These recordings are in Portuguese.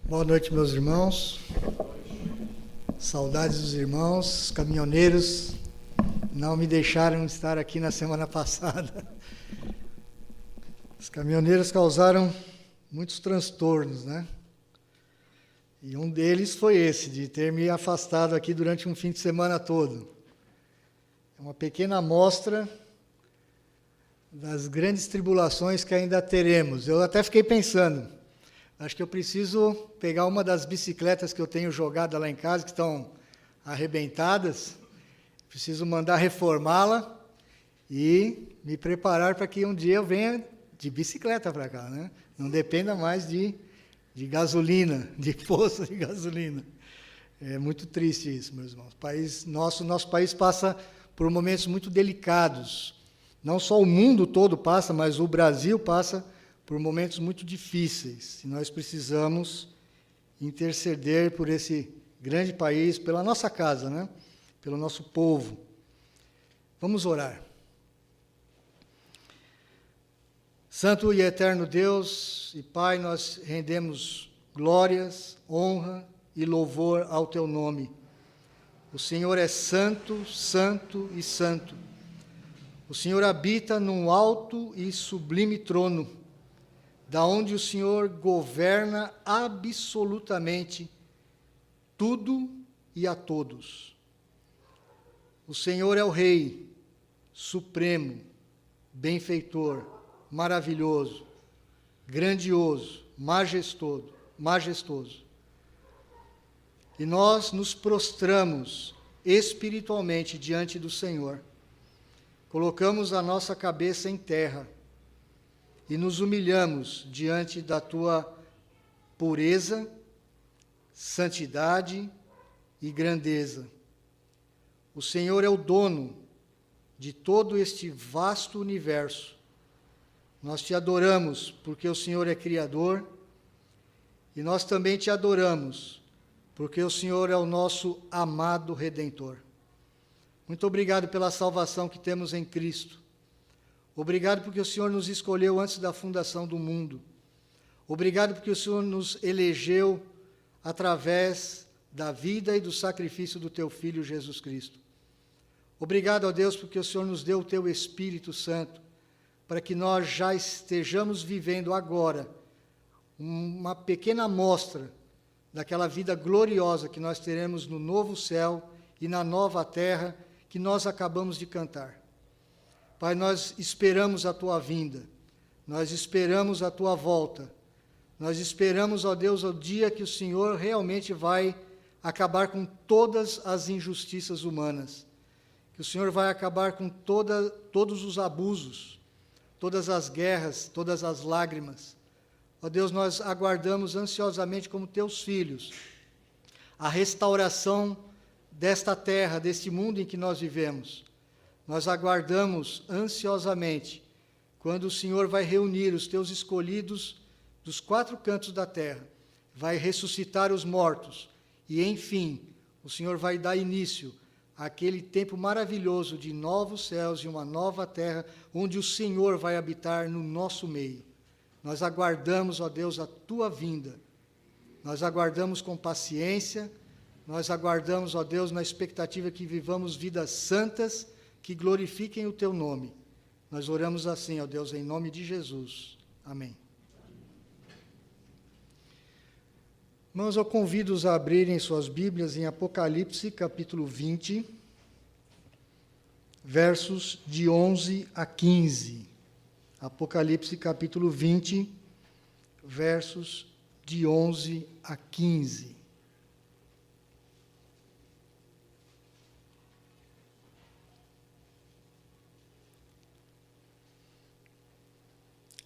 Boa noite, meus irmãos. Saudades dos irmãos, caminhoneiros. Não me deixaram estar aqui na semana passada. Os caminhoneiros causaram muitos transtornos, né? E um deles foi esse, de ter me afastado aqui durante um fim de semana todo. É uma pequena amostra das grandes tribulações que ainda teremos. Eu até fiquei pensando, acho que eu preciso pegar uma das bicicletas que eu tenho jogada lá em casa, que estão arrebentadas, preciso mandar reformá-la e me preparar para que um dia eu venha de bicicleta para cá, né? Não dependa mais de gasolina, de poço de gasolina. É muito triste isso, meus irmãos. Nosso país passa por momentos muito delicados. Não só o mundo todo passa, mas o Brasil passa por momentos muito difíceis. E nós precisamos interceder por esse grande país, pela nossa casa, né? Pelo nosso povo. Vamos orar. Santo e eterno Deus e Pai, nós rendemos glórias, honra e louvor ao Teu nome. O Senhor é santo, santo e santo. O Senhor habita num alto e sublime trono, da onde o Senhor governa absolutamente tudo e a todos. O Senhor é o Rei, supremo, benfeitor, maravilhoso, grandioso, majestoso. E nós nos prostramos espiritualmente diante do Senhor. Colocamos a nossa cabeça em terra e nos humilhamos diante da Tua pureza, santidade e grandeza. O Senhor é o dono de todo este vasto universo. Nós Te adoramos porque o Senhor é Criador e nós também Te adoramos porque o Senhor é o nosso amado Redentor. Muito obrigado pela salvação que temos em Cristo. Obrigado porque o Senhor nos escolheu antes da fundação do mundo. Obrigado porque o Senhor nos elegeu através da vida e do sacrifício do Teu Filho Jesus Cristo. Obrigado, ó Deus, porque o Senhor nos deu o Teu Espírito Santo, para que nós já estejamos vivendo agora uma pequena amostra daquela vida gloriosa que nós teremos no novo céu e na nova terra que nós acabamos de cantar. Pai, nós esperamos a Tua vinda, nós esperamos a Tua volta, nós esperamos, ó Deus, o dia que o Senhor realmente vai acabar com todas as injustiças humanas, que o Senhor vai acabar com todos os abusos, todas as guerras, todas as lágrimas. Ó Deus, nós aguardamos ansiosamente como Teus filhos a restauração desta terra, deste mundo em que nós vivemos. Nós aguardamos ansiosamente quando o Senhor vai reunir os Teus escolhidos dos 4 cantos da terra, vai ressuscitar os mortos e, enfim, o Senhor vai dar início àquele tempo maravilhoso de novos céus e uma nova terra, onde o Senhor vai habitar no nosso meio. Nós aguardamos, ó Deus, a Tua vinda. Nós aguardamos com paciência, nós aguardamos, ó Deus, na expectativa que vivamos vidas santas, que glorifiquem o Teu nome. Nós oramos assim, ó Deus, em nome de Jesus. Amém. Irmãos, eu convido-os a abrirem suas Bíblias em Apocalipse, capítulo 20, versos de 11 a 15. Apocalipse, capítulo 20, versos de 11 a 15.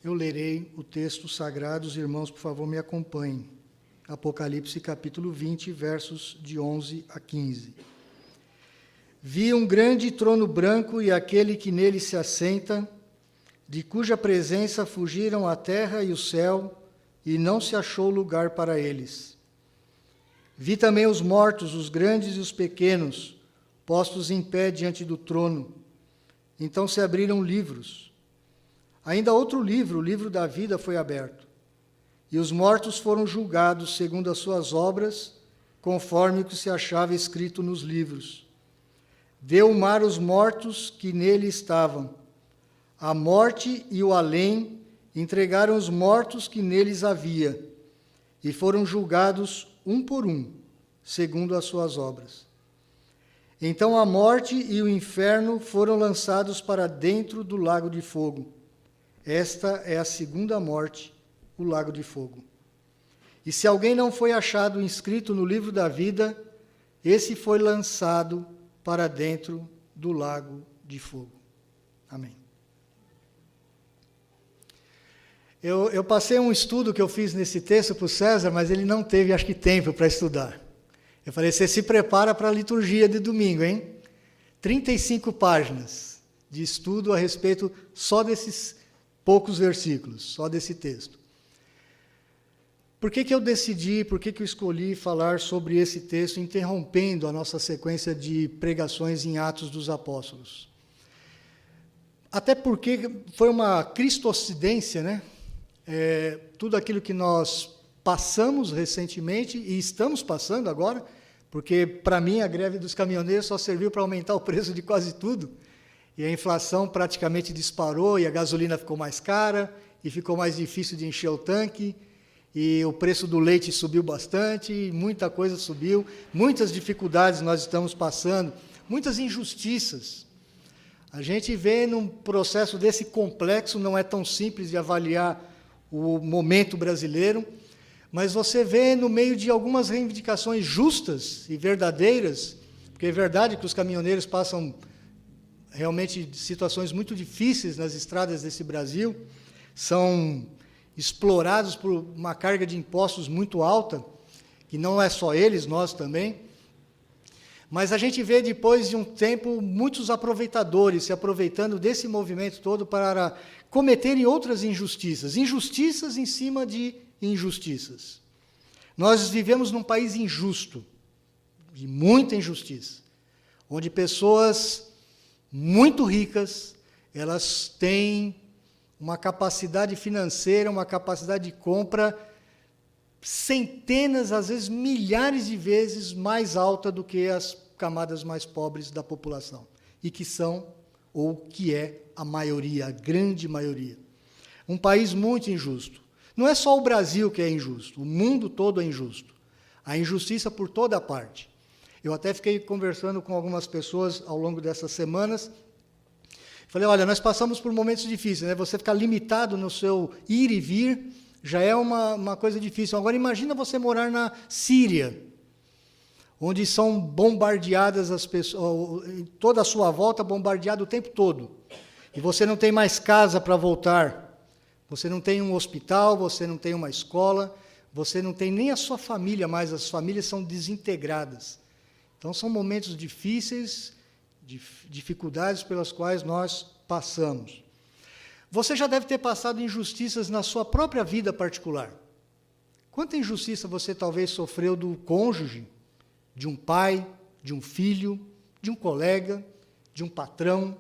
Eu lerei o texto sagrado, os irmãos, por favor, me acompanhem. Apocalipse, capítulo 20, versos de 11 a 15. Vi um grande trono branco e aquele que nele se assenta, de cuja presença fugiram a terra e o céu, e não se achou lugar para eles. Vi também os mortos, os grandes e os pequenos, postos em pé diante do trono. Então se abriram livros. Ainda outro livro, o livro da vida, foi aberto. e os mortos foram julgados segundo as suas obras, conforme o que se achava escrito nos livros. Deu o mar os mortos que nele estavam. A morte e o além entregaram os mortos que neles havia, e foram julgados um por um, segundo as suas obras. Então a morte e o inferno foram lançados para dentro do lago de fogo. Esta é a segunda morte, o lago de fogo. E se alguém não foi achado inscrito no livro da vida, esse foi lançado para dentro do lago de fogo. Amém. Eu passei um estudo que eu fiz nesse texto para o César, mas ele não teve, acho que, tempo para estudar. Eu falei, você se prepara para a liturgia de domingo, hein? 35 páginas de estudo a respeito só desses poucos versículos, só desse texto. Por que eu decidi, por que eu escolhi falar sobre esse texto, interrompendo a nossa sequência de pregações em Atos dos Apóstolos? Até porque foi uma cristocidência, né? Tudo aquilo que nós passamos recentemente e estamos passando agora, porque, para mim, a greve dos caminhoneiros só serviu para aumentar o preço de quase tudo, e a inflação praticamente disparou, e a gasolina ficou mais cara, e ficou mais difícil de encher o tanque, e o preço do leite subiu bastante, e muita coisa subiu, muitas dificuldades nós estamos passando, muitas injustiças. A gente vê num processo desse complexo, não é tão simples de avaliar o momento brasileiro, mas você vê no meio de algumas reivindicações justas e verdadeiras, porque é verdade que os caminhoneiros passam realmente situações muito difíceis nas estradas desse Brasil, são explorados por uma carga de impostos muito alta, que não é só eles, nós também. Mas a gente vê, depois de um tempo, muitos aproveitadores se aproveitando desse movimento todo para cometerem outras injustiças, injustiças em cima de injustiças. Nós vivemos num país injusto, de muita injustiça, onde pessoas muito ricas, elas têm uma capacidade financeira, uma capacidade de compra centenas, às vezes milhares de vezes mais alta do que as camadas mais pobres da população, e que são, ou que é, a maioria, a grande maioria. Um país muito injusto. Não é só o Brasil que é injusto, o mundo todo é injusto. Há injustiça por toda parte. Eu até fiquei conversando com algumas pessoas ao longo dessas semanas. Falei, olha, nós passamos por momentos difíceis, né? Você ficar limitado no seu ir e vir já é uma coisa difícil. Agora, imagina você morar na Síria, onde são bombardeadas as pessoas, toda a sua volta bombardeada o tempo todo. E você não tem mais casa para voltar. Você não tem um hospital, você não tem uma escola, você não tem nem a sua família mais, as famílias são desintegradas. Então, são momentos difíceis, dificuldades pelas quais nós passamos. Você já deve ter passado injustiças na sua própria vida particular. Quanta injustiça você talvez sofreu do cônjuge, de um pai, de um filho, de um colega, de um patrão?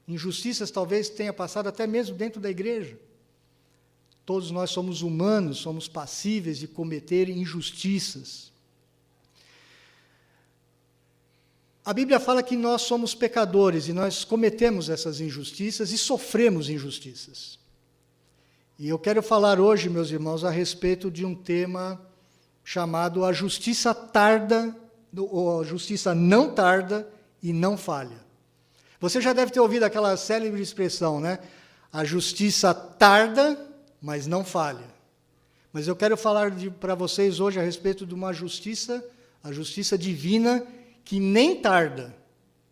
Injustiças talvez tenha passado até mesmo dentro da igreja. Todos nós somos humanos, somos passíveis de cometer injustiças. A Bíblia fala que nós somos pecadores e nós cometemos essas injustiças e sofremos injustiças. E eu quero falar hoje, meus irmãos, a respeito de um tema chamado a justiça tarda, ou a justiça não tarda e não falha. Você já deve ter ouvido aquela célebre expressão, né? A justiça tarda, mas não falha. Mas eu quero falar para vocês hoje a respeito de uma justiça, a justiça divina, que nem tarda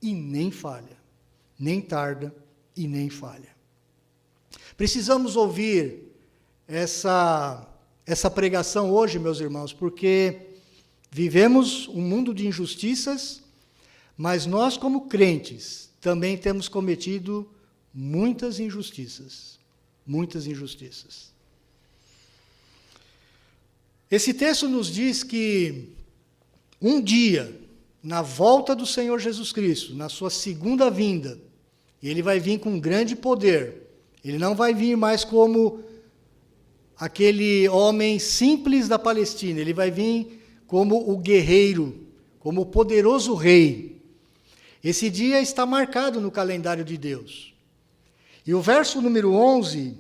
e nem falha. Nem tarda e nem falha. Precisamos ouvir essa pregação hoje, meus irmãos, porque vivemos um mundo de injustiças, mas nós, como crentes, também temos cometido muitas injustiças. Muitas injustiças. Esse texto nos diz que um dia, na volta do Senhor Jesus Cristo, na sua segunda vinda, ele vai vir com grande poder. Ele não vai vir mais como aquele homem simples da Palestina, ele vai vir como o guerreiro, como o poderoso rei. Esse dia está marcado no calendário de Deus. E o verso número 11,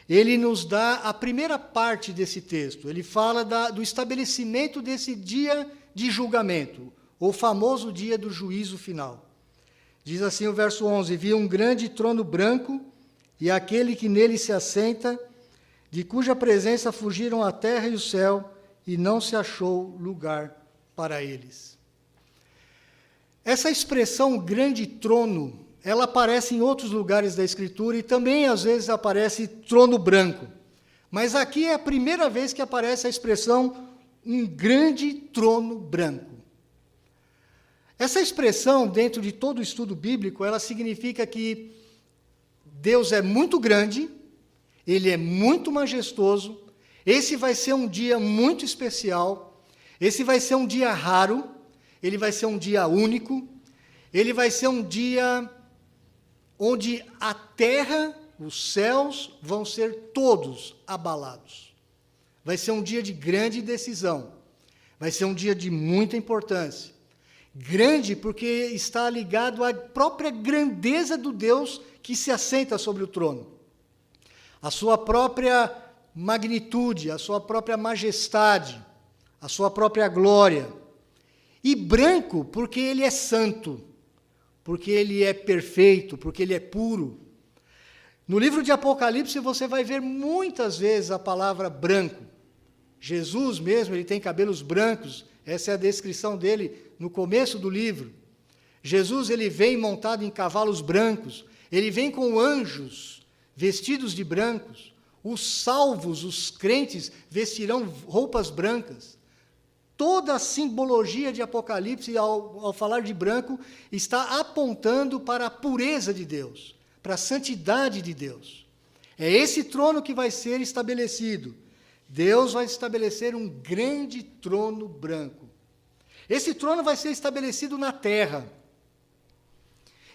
ele nos dá a primeira parte desse texto. Ele fala do estabelecimento desse dia de julgamento, o famoso dia do juízo final. Diz assim o verso 11: vi um grande trono branco, e aquele que nele se assenta, de cuja presença fugiram a terra e o céu, e não se achou lugar para eles. Essa expressão grande trono, ela aparece em outros lugares da Escritura, e também às vezes aparece trono branco. Mas aqui é a primeira vez que aparece a expressão um grande trono branco. Essa expressão, dentro de todo o estudo bíblico, ela significa que Deus é muito grande, Ele é muito majestoso, esse vai ser um dia muito especial, esse vai ser um dia raro, ele vai ser um dia único, ele vai ser um dia onde a terra, os céus, vão ser todos abalados. Vai ser um dia de grande decisão, vai ser um dia de muita importância. Grande porque está ligado à própria grandeza do Deus que se assenta sobre o trono. A sua própria magnitude, a sua própria majestade, a sua própria glória. E branco porque ele é santo, porque ele é perfeito, porque ele é puro. No livro de Apocalipse você vai ver muitas vezes a palavra branco. Jesus mesmo, ele tem cabelos brancos, essa é a descrição dele no começo do livro. Jesus, ele vem montado em cavalos brancos, ele vem com anjos vestidos de brancos, os salvos, os crentes, vestirão roupas brancas. Toda a simbologia de Apocalipse, ao falar de branco, está apontando para a pureza de Deus, para a santidade de Deus. É esse trono que vai ser estabelecido. Deus vai estabelecer um grande trono branco. Esse trono vai ser estabelecido na terra.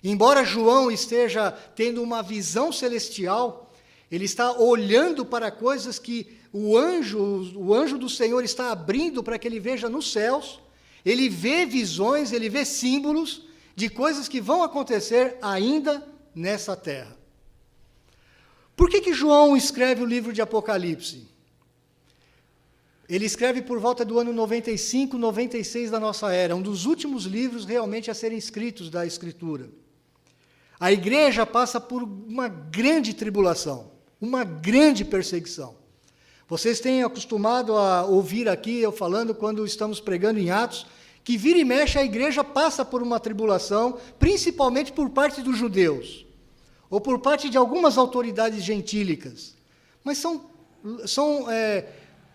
Embora João esteja tendo uma visão celestial, ele está olhando para coisas que o anjo do Senhor está abrindo para que ele veja nos céus. Ele vê visões, ele vê símbolos de coisas que vão acontecer ainda nessa terra. Por que João escreve o livro de Apocalipse? Ele escreve por volta do ano 95, 96 da nossa era, um dos últimos livros realmente a serem escritos da Escritura. A igreja passa por uma grande tribulação, uma grande perseguição. Vocês têm acostumado a ouvir aqui eu falando, quando estamos pregando em Atos, que vira e mexe a igreja passa por uma tribulação, principalmente por parte dos judeus, ou por parte de algumas autoridades gentílicas. Mas são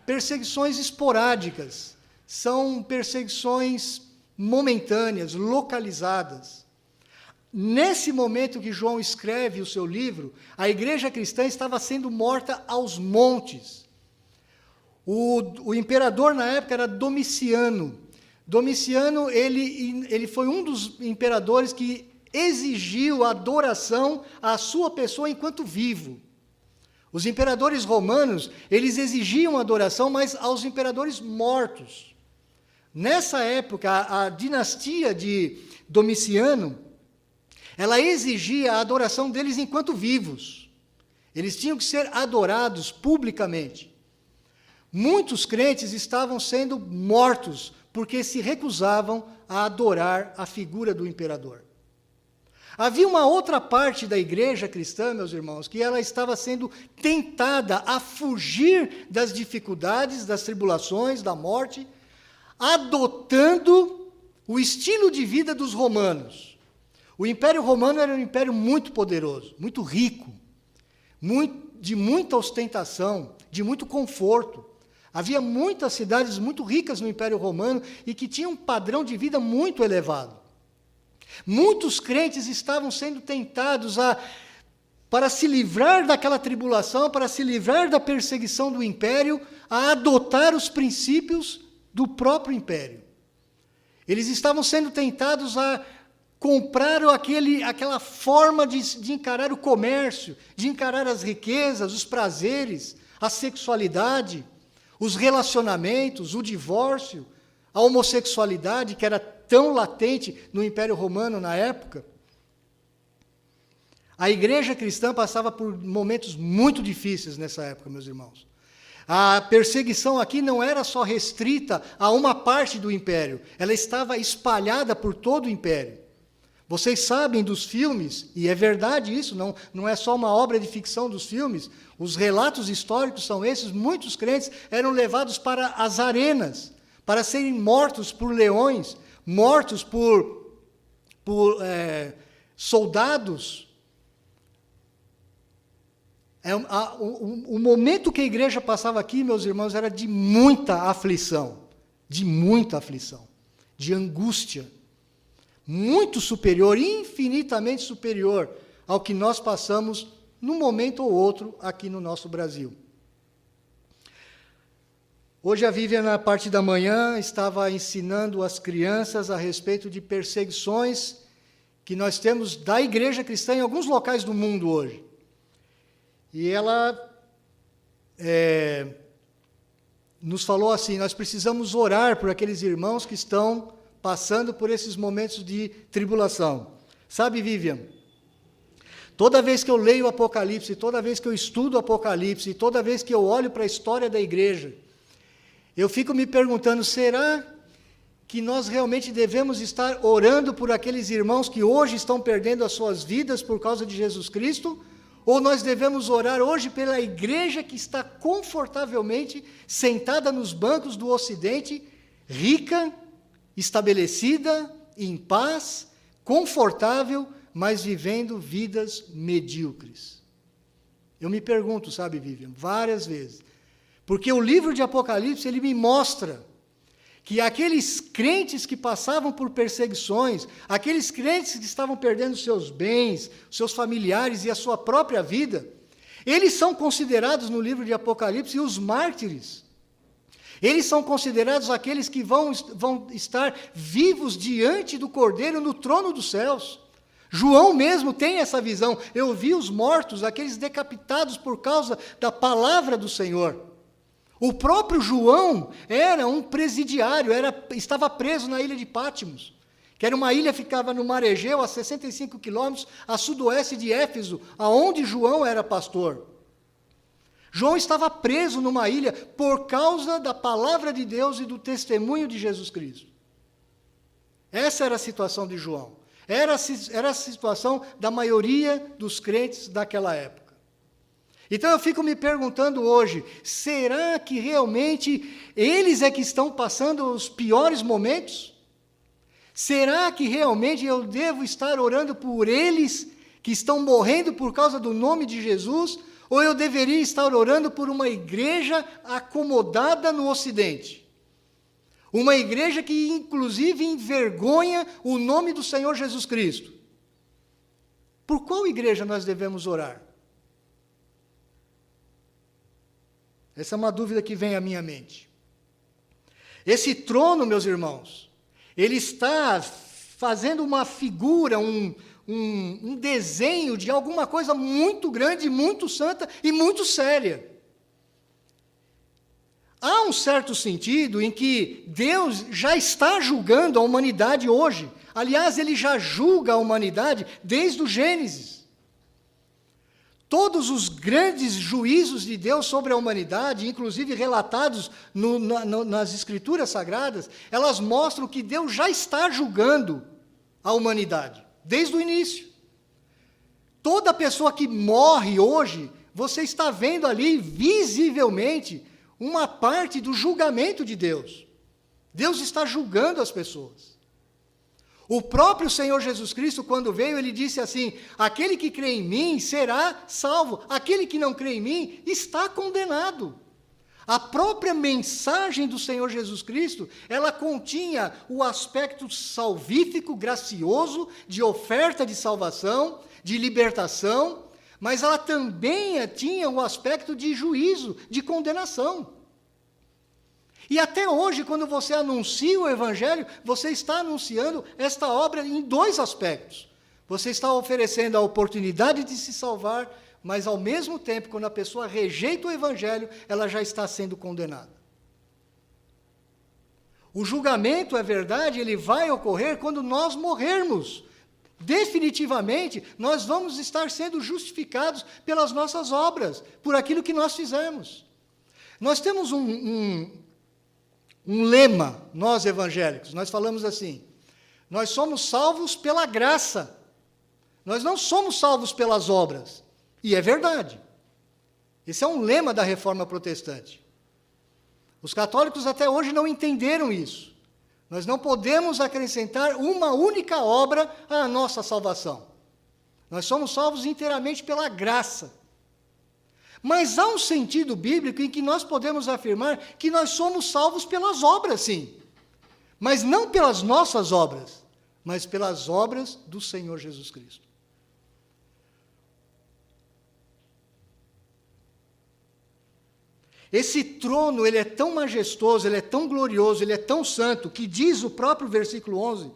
perseguições esporádicas, são perseguições momentâneas, localizadas. Nesse momento que João escreve o seu livro, a igreja cristã estava sendo morta aos montes. O imperador na época era Domiciano. Domiciano, ele foi um dos imperadores que exigiu adoração à sua pessoa enquanto vivo. Os imperadores romanos, eles exigiam adoração, mas aos imperadores mortos. Nessa época, a dinastia de Domiciano, ela exigia a adoração deles enquanto vivos. Eles tinham que ser adorados publicamente. Muitos crentes estavam sendo mortos porque se recusavam a adorar a figura do imperador. Havia uma outra parte da igreja cristã, meus irmãos, que ela estava sendo tentada a fugir das dificuldades, das tribulações, da morte, adotando o estilo de vida dos romanos. O Império Romano era um império muito poderoso, muito rico, de muita ostentação, de muito conforto. Havia muitas cidades muito ricas no Império Romano e que tinham um padrão de vida muito elevado. Muitos crentes estavam sendo tentados para se livrar daquela tribulação, para se livrar da perseguição do império, a adotar os princípios do próprio império. Eles estavam sendo tentados a comprar aquela forma de encarar o comércio, de encarar as riquezas, os prazeres, a sexualidade, os relacionamentos, o divórcio, a homossexualidade, que era tão latente no Império Romano na época. A igreja cristã passava por momentos muito difíceis nessa época, meus irmãos. A perseguição aqui não era só restrita a uma parte do império, ela estava espalhada por todo o império. Vocês sabem dos filmes, e é verdade isso, não é só uma obra de ficção dos filmes, os relatos históricos são esses, muitos crentes eram levados para as arenas, para serem mortos por leões, mortos por soldados. O momento que a igreja passava aqui, meus irmãos, era de muita aflição, de angústia, muito superior, infinitamente superior ao que nós passamos num momento ou outro aqui no nosso Brasil. Hoje a Vivian, na parte da manhã, estava ensinando as crianças a respeito de perseguições que nós temos da igreja cristã em alguns locais do mundo hoje. E ela nos falou assim, nós precisamos orar por aqueles irmãos que estão passando por esses momentos de tribulação. Sabe, Vivian, toda vez que eu leio o Apocalipse, toda vez que eu estudo o Apocalipse, toda vez que eu olho para a história da igreja, eu fico me perguntando, será que nós realmente devemos estar orando por aqueles irmãos que hoje estão perdendo as suas vidas por causa de Jesus Cristo? Ou nós devemos orar hoje pela igreja que está confortavelmente sentada nos bancos do Ocidente, rica, estabelecida, em paz, confortável, mas vivendo vidas medíocres? Eu me pergunto, sabe, Vivian, várias vezes, porque o livro de Apocalipse, ele me mostra que aqueles crentes que passavam por perseguições, aqueles crentes que estavam perdendo seus bens, seus familiares e a sua própria vida, eles são considerados no livro de Apocalipse os mártires. Eles são considerados aqueles que vão estar vivos diante do Cordeiro no trono dos céus. João mesmo tem essa visão. Eu vi os mortos, aqueles decapitados por causa da palavra do Senhor. O próprio João era um presidiário, estava preso na ilha de Pátimos, que era uma ilha que ficava no mar Egeu, a 65 quilômetros a sudoeste de Éfeso, aonde João era pastor. João estava preso numa ilha por causa da palavra de Deus e do testemunho de Jesus Cristo. Essa era a situação de João. Era a situação da maioria dos crentes daquela época. Então eu fico me perguntando hoje, será que realmente eles é que estão passando os piores momentos? Será que realmente eu devo estar orando por eles que estão morrendo por causa do nome de Jesus? Ou eu deveria estar orando por uma igreja acomodada no Ocidente? Uma igreja que inclusive envergonha o nome do Senhor Jesus Cristo. Por qual igreja nós devemos orar? Essa é uma dúvida que vem à minha mente. Esse trono, meus irmãos, ele está fazendo uma figura, um desenho de alguma coisa muito grande, muito santa e muito séria. Há um certo sentido em que Deus já está julgando a humanidade hoje. Aliás, ele já julga a humanidade desde o Gênesis. Todos os grandes juízos de Deus sobre a humanidade, inclusive relatados nas Escrituras Sagradas, elas mostram que Deus já está julgando a humanidade, desde o início. Toda pessoa que morre hoje, você está vendo ali visivelmente uma parte do julgamento de Deus. Deus está julgando as pessoas. O próprio Senhor Jesus Cristo, quando veio, ele disse assim, aquele que crê em mim será salvo, aquele que não crê em mim está condenado. A própria mensagem do Senhor Jesus Cristo, ela continha o aspecto salvífico, gracioso, de oferta de salvação, de libertação, mas ela também tinha o aspecto de juízo, de condenação. E até hoje, quando você anuncia o Evangelho, você está anunciando esta obra em dois aspectos. Você está oferecendo a oportunidade de se salvar, mas ao mesmo tempo, quando a pessoa rejeita o Evangelho, ela já está sendo condenada. O julgamento, é verdade, ele vai ocorrer quando nós morrermos. Definitivamente, nós vamos estar sendo justificados pelas nossas obras, por aquilo que nós fizemos. Nós temos um lema, nós evangélicos, nós falamos assim: nós somos salvos pela graça, nós não somos salvos pelas obras. E é verdade. Esse é um lema da Reforma Protestante. Os católicos até hoje não entenderam isso. Nós não podemos acrescentar uma única obra à nossa salvação. Nós somos salvos inteiramente pela graça. Mas há um sentido bíblico em que nós podemos afirmar que nós somos salvos pelas obras, sim. Mas não pelas nossas obras, mas pelas obras do Senhor Jesus Cristo. Esse trono, ele é tão majestoso, ele é tão glorioso, ele é tão santo, que diz o próprio versículo 11,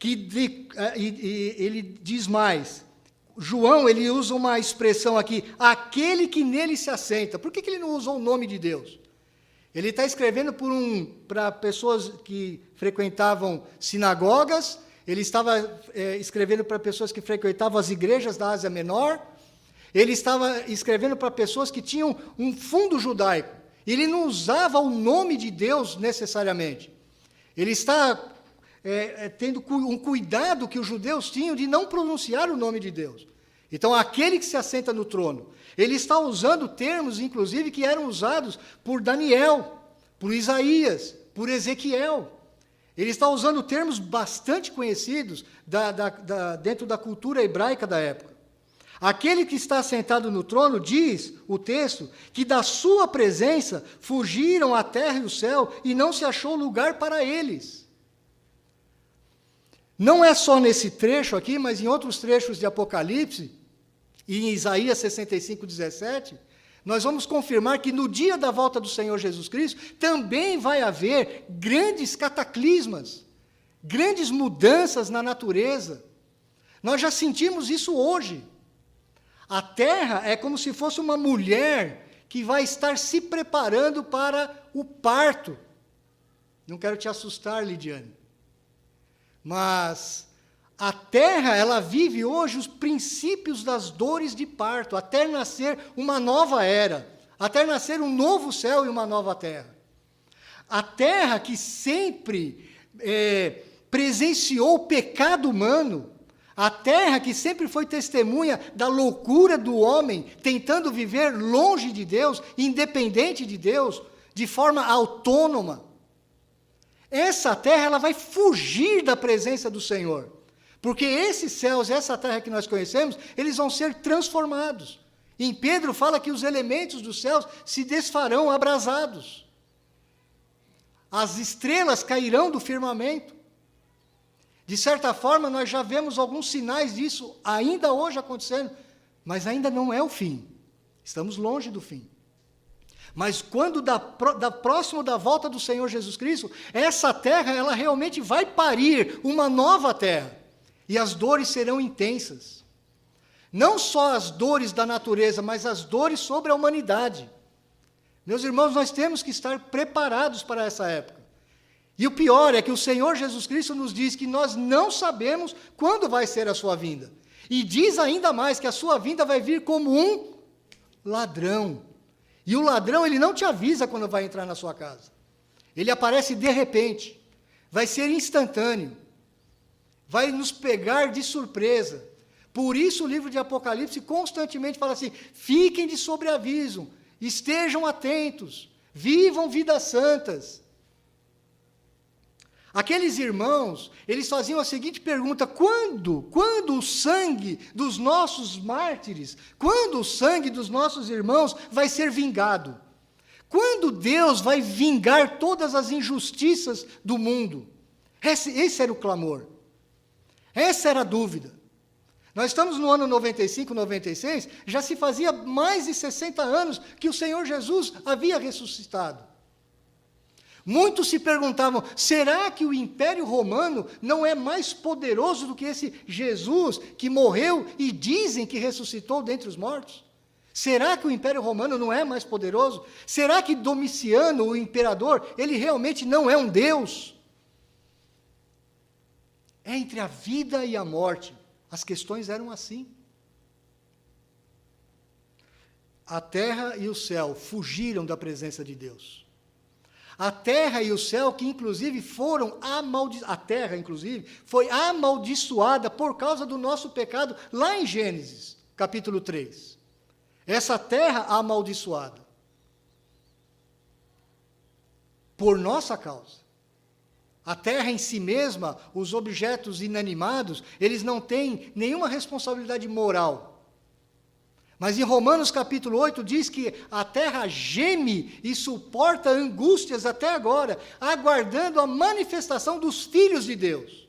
ele diz mais. João, ele usa uma expressão aqui, aquele que nele se assenta. Por que ele não usou o nome de Deus? Ele está escrevendo para pessoas que frequentavam sinagogas, ele estava escrevendo para pessoas que frequentavam as igrejas da Ásia Menor, ele estava escrevendo para pessoas que tinham um fundo judaico. Ele não usava o nome de Deus necessariamente. Ele está tendo um cuidado que os judeus tinham de não pronunciar o nome de Deus. Então, aquele que se assenta no trono, ele está usando termos, inclusive, que eram usados por Daniel, por Isaías, por Ezequiel. Ele está usando termos bastante conhecidos dentro da cultura hebraica da época. Aquele que está sentado no trono, diz o texto, que da sua presença fugiram a terra e o céu, e não se achou lugar para eles. Não é só nesse trecho aqui, mas em outros trechos de Apocalipse, e em Isaías 65:17, nós vamos confirmar que no dia da volta do Senhor Jesus Cristo, também vai haver grandes cataclismas, grandes mudanças na natureza. Nós já sentimos isso hoje. A terra é como se fosse uma mulher que vai estar se preparando para o parto. Não quero te assustar, Lidiane. Mas a terra, ela vive hoje os princípios das dores de parto, até nascer uma nova era, até nascer um novo céu e uma nova terra. A terra que sempre presenciou o pecado humano, a terra que sempre foi testemunha da loucura do homem, tentando viver longe de Deus, independente de Deus, de forma autônoma. Essa terra, ela vai fugir da presença do Senhor. Porque esses céus, essa terra que nós conhecemos, eles vão ser transformados. Em Pedro fala que os elementos dos céus se desfarão abrasados. As estrelas cairão do firmamento. De certa forma, nós já vemos alguns sinais disso ainda hoje acontecendo, mas ainda não é o fim. Estamos longe do fim. Mas quando próximo da volta do Senhor Jesus Cristo, essa terra, ela realmente vai parir uma nova terra. E as dores serão intensas. Não só as dores da natureza, mas as dores sobre a humanidade. Meus irmãos, nós temos que estar preparados para essa época. E o pior é que o Senhor Jesus Cristo nos diz que nós não sabemos quando vai ser a sua vinda. E diz ainda mais que a sua vinda vai vir como um ladrão. E o ladrão, ele não te avisa quando vai entrar na sua casa. Ele aparece de repente. Vai ser instantâneo. Vai nos pegar de surpresa. Por isso o livro de Apocalipse constantemente fala assim: fiquem de sobreaviso, estejam atentos, vivam vidas santas. Aqueles irmãos, eles faziam a seguinte pergunta: quando o sangue dos nossos mártires, quando o sangue dos nossos irmãos vai ser vingado? Quando Deus vai vingar todas as injustiças do mundo? Esse era o clamor. Essa era a dúvida. Nós estamos no ano 95, 96, já se fazia mais de 60 anos que o Senhor Jesus havia ressuscitado. Muitos se perguntavam, será que o Império Romano não é mais poderoso do que esse Jesus que morreu e dizem que ressuscitou dentre os mortos? Será que o Império Romano não é mais poderoso? Será que Domiciano, o imperador, ele realmente não é um Deus? É entre a vida e a morte. As questões eram assim. A terra e o céu fugiram da presença de Deus. A terra e o céu, que inclusive foram amaldiçoados, a terra, inclusive, foi amaldiçoada por causa do nosso pecado, lá em Gênesis, capítulo 3. Essa terra amaldiçoada. Por nossa causa. A terra em si mesma, os objetos inanimados, eles não têm nenhuma responsabilidade moral. Mas em Romanos capítulo 8 diz que a terra geme e suporta angústias até agora, aguardando a manifestação dos filhos de Deus.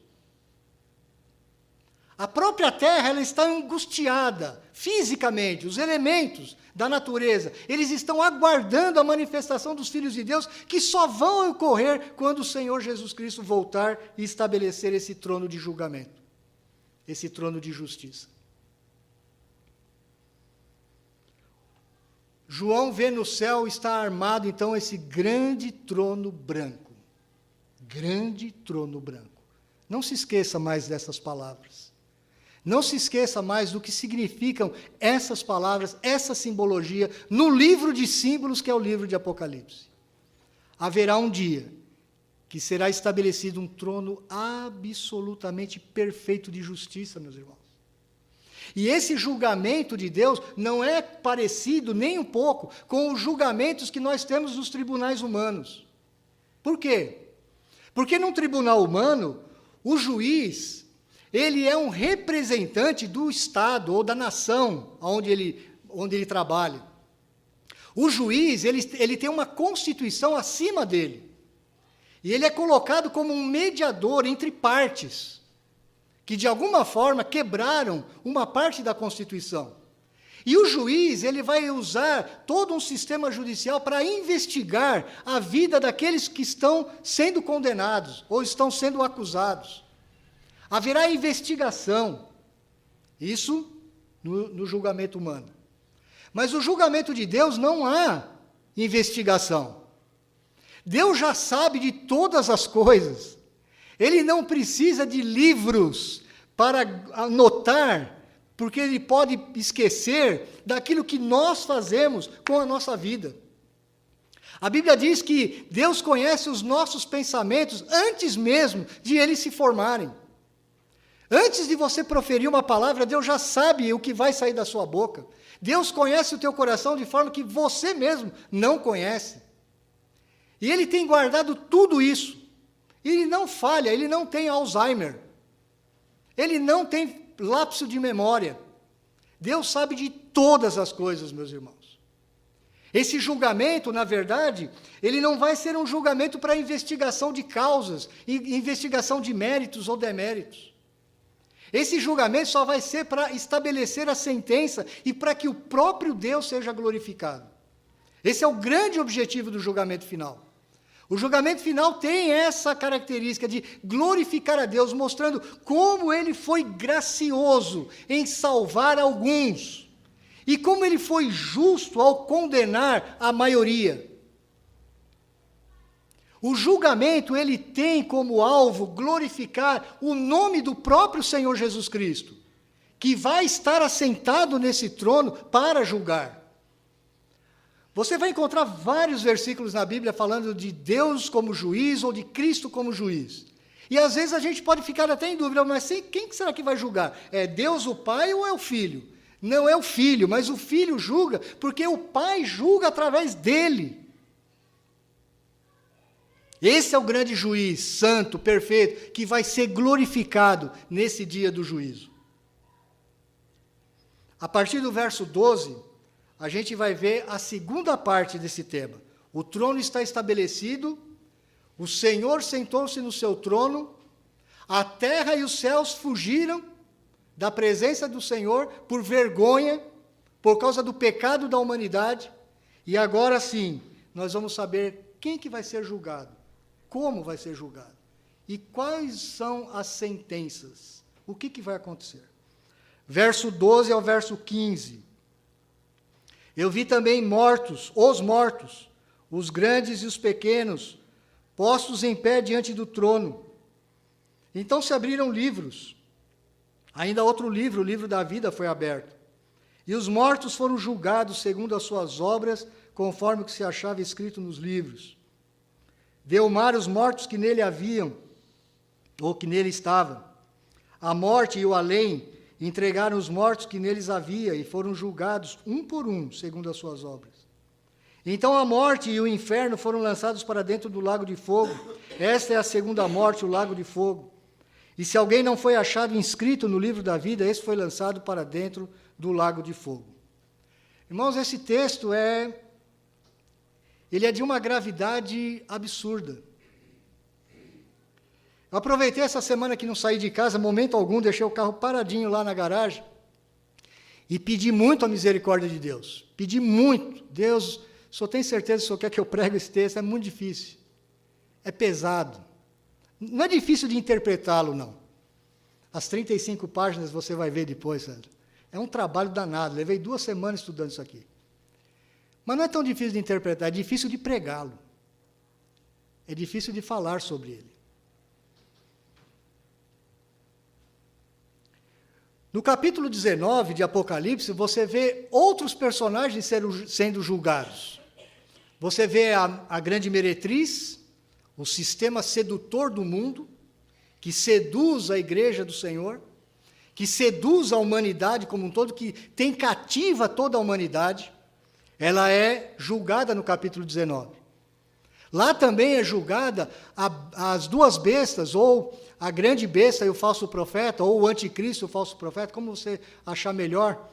A própria terra, ela está angustiada, fisicamente, os elementos da natureza, eles estão aguardando a manifestação dos filhos de Deus, que só vão ocorrer quando o Senhor Jesus Cristo voltar e estabelecer esse trono de julgamento, esse trono de justiça. João vê no céu, está armado, então, esse grande trono branco. Grande trono branco. Não se esqueça mais dessas palavras. Não se esqueça mais do que significam essas palavras, essa simbologia, no livro de símbolos que é o livro de Apocalipse. Haverá um dia que será estabelecido um trono absolutamente perfeito de justiça, meus irmãos. E esse julgamento de Deus não é parecido nem um pouco com os julgamentos que nós temos nos tribunais humanos. Por quê? Porque num tribunal humano, o juiz, ele é um representante do Estado ou da nação onde ele trabalha. O juiz, ele tem uma constituição acima dele. E ele é colocado como um mediador entre partes, que de alguma forma quebraram uma parte da Constituição. E o juiz, ele vai usar todo um sistema judicial para investigar a vida daqueles que estão sendo condenados ou estão sendo acusados. Haverá investigação, isso no julgamento humano. Mas no julgamento de Deus não há investigação. Deus já sabe de todas as coisas. Ele não precisa de livros para anotar, porque ele pode esquecer daquilo que nós fazemos com a nossa vida. A Bíblia diz que Deus conhece os nossos pensamentos antes mesmo de eles se formarem. Antes de você proferir uma palavra, Deus já sabe o que vai sair da sua boca. Deus conhece o teu coração de forma que você mesmo não conhece. E Ele tem guardado tudo isso. Ele não falha, ele não tem Alzheimer. Ele não tem lapso de memória. Deus sabe de todas as coisas, meus irmãos. Esse julgamento, na verdade, ele não vai ser um julgamento para investigação de causas, investigação de méritos ou deméritos. Esse julgamento só vai ser para estabelecer a sentença e para que o próprio Deus seja glorificado. Esse é o grande objetivo do julgamento final. O julgamento final tem essa característica de glorificar a Deus, mostrando como Ele foi gracioso em salvar alguns, e como Ele foi justo ao condenar a maioria. O julgamento, ele tem como alvo glorificar o nome do próprio Senhor Jesus Cristo, que vai estar assentado nesse trono para julgar. Você vai encontrar vários versículos na Bíblia falando de Deus como juiz ou de Cristo como juiz. E às vezes a gente pode ficar até em dúvida, mas quem será que vai julgar? É Deus o Pai ou é o Filho? Não é o Filho, mas o Filho julga porque o Pai julga através dele. Esse é o grande juiz, santo, perfeito, que vai ser glorificado nesse dia do juízo. A partir do verso 12, a gente vai ver a segunda parte desse tema. O trono está estabelecido, o Senhor sentou-se no seu trono, a terra e os céus fugiram da presença do Senhor por vergonha, por causa do pecado da humanidade, e agora sim, nós vamos saber quem que vai ser julgado. como vai ser julgado e quais são as sentenças. O que vai acontecer? Verso 12 ao verso 15. Eu vi também mortos, os grandes e os pequenos, postos em pé diante do trono. Então se abriram livros. Ainda outro livro, o livro da vida, foi aberto. E os mortos foram julgados segundo as suas obras, conforme o que se achava escrito nos livros. Deu o mar os mortos que nele haviam, ou que nele estavam. A morte e o além entregaram os mortos que neles havia, e foram julgados um por um, segundo as suas obras. Então a morte e o inferno foram lançados para dentro do lago de fogo. Esta é a segunda morte, o lago de fogo. E se alguém não foi achado inscrito no livro da vida, esse foi lançado para dentro do lago de fogo. Irmãos, esse texto ele é de uma gravidade absurda. Eu aproveitei essa semana que não saí de casa, momento algum, deixei o carro paradinho lá na garagem e pedi muito a misericórdia de Deus. Pedi muito. Deus, o senhor tem certeza que o senhor quer que eu pregue esse texto? É muito difícil. É pesado. Não é difícil de interpretá-lo, não. As 35 páginas você vai ver depois, Sandro. É um trabalho danado. Levei 2 semanas estudando isso aqui. Mas não é tão difícil de interpretar, é difícil de pregá-lo. É difícil de falar sobre ele. No capítulo 19 de Apocalipse, você vê outros personagens sendo julgados. Você vê a grande meretriz, o sistema sedutor do mundo, que seduz a igreja do Senhor, que seduz a humanidade como um todo, que tem cativa toda a humanidade. Ela é julgada no capítulo 19. Lá também é julgada as 2 bestas, ou a grande besta e o falso profeta, ou o anticristo e o falso profeta, como você achar melhor.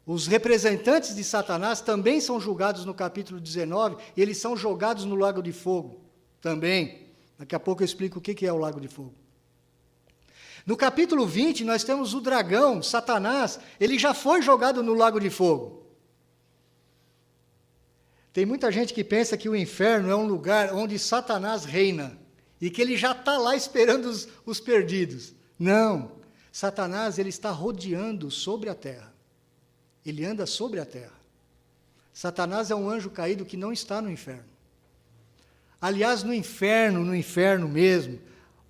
Os representantes de Satanás também são julgados no capítulo 19, e eles são jogados no lago de fogo também. Daqui a pouco eu explico o que é o lago de fogo. No capítulo 20, nós temos o dragão, Satanás, ele já foi jogado no lago de fogo. Tem muita gente que pensa que o inferno é um lugar onde Satanás reina, e que ele já está lá esperando os perdidos. Não, Satanás ele está rodeando sobre a terra. Ele anda sobre a terra. Satanás é um anjo caído que não está no inferno. Aliás, no inferno mesmo,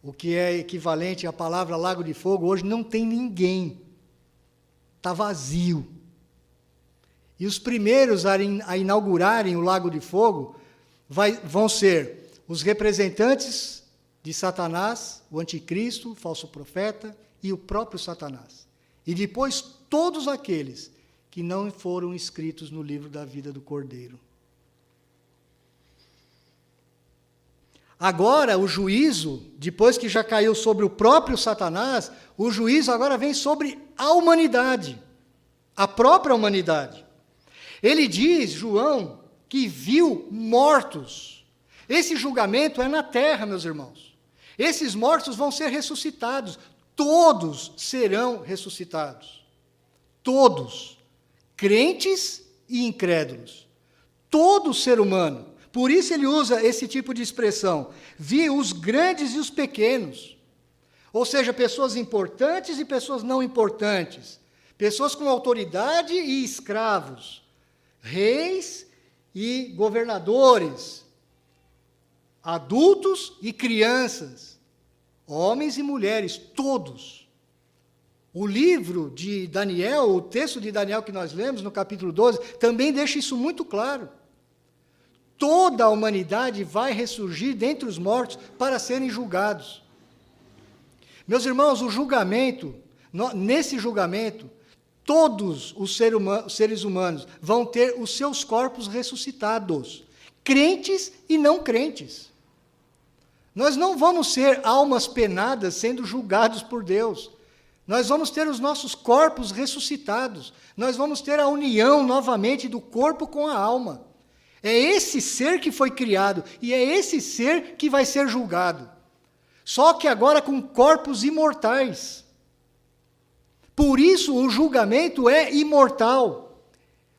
o que é equivalente à palavra lago de fogo, hoje não tem ninguém. Está vazio. E os primeiros a inaugurarem o lago de fogo vão ser os representantes de Satanás, o anticristo, o falso profeta e o próprio Satanás. E depois todos aqueles que não foram inscritos no livro da vida do Cordeiro. Agora, o juízo, depois que já caiu sobre o próprio Satanás, o juízo agora vem sobre a humanidade, a própria humanidade. Ele diz, João, que viu mortos. Esse julgamento é na terra, meus irmãos. Esses mortos vão ser ressuscitados. Todos serão ressuscitados. Todos. Crentes e incrédulos. Todo ser humano. Por isso ele usa esse tipo de expressão. Vi os grandes e os pequenos. Ou seja, pessoas importantes e pessoas não importantes. Pessoas com autoridade e escravos. Reis e governadores. Adultos e crianças. Homens e mulheres, todos. O livro de Daniel, o texto de Daniel que nós lemos no capítulo 12, também deixa isso muito claro. Toda a humanidade vai ressurgir dentre os mortos para serem julgados. Meus irmãos, o julgamento, nesse julgamento, todos os seres humanos vão ter os seus corpos ressuscitados, crentes e não crentes. Nós não vamos ser almas penadas sendo julgados por Deus. Nós vamos ter os nossos corpos ressuscitados. Nós vamos ter a união novamente do corpo com a alma. É esse ser que foi criado e é esse ser que vai ser julgado. Só que agora com corpos imortais. Por isso o julgamento é imortal.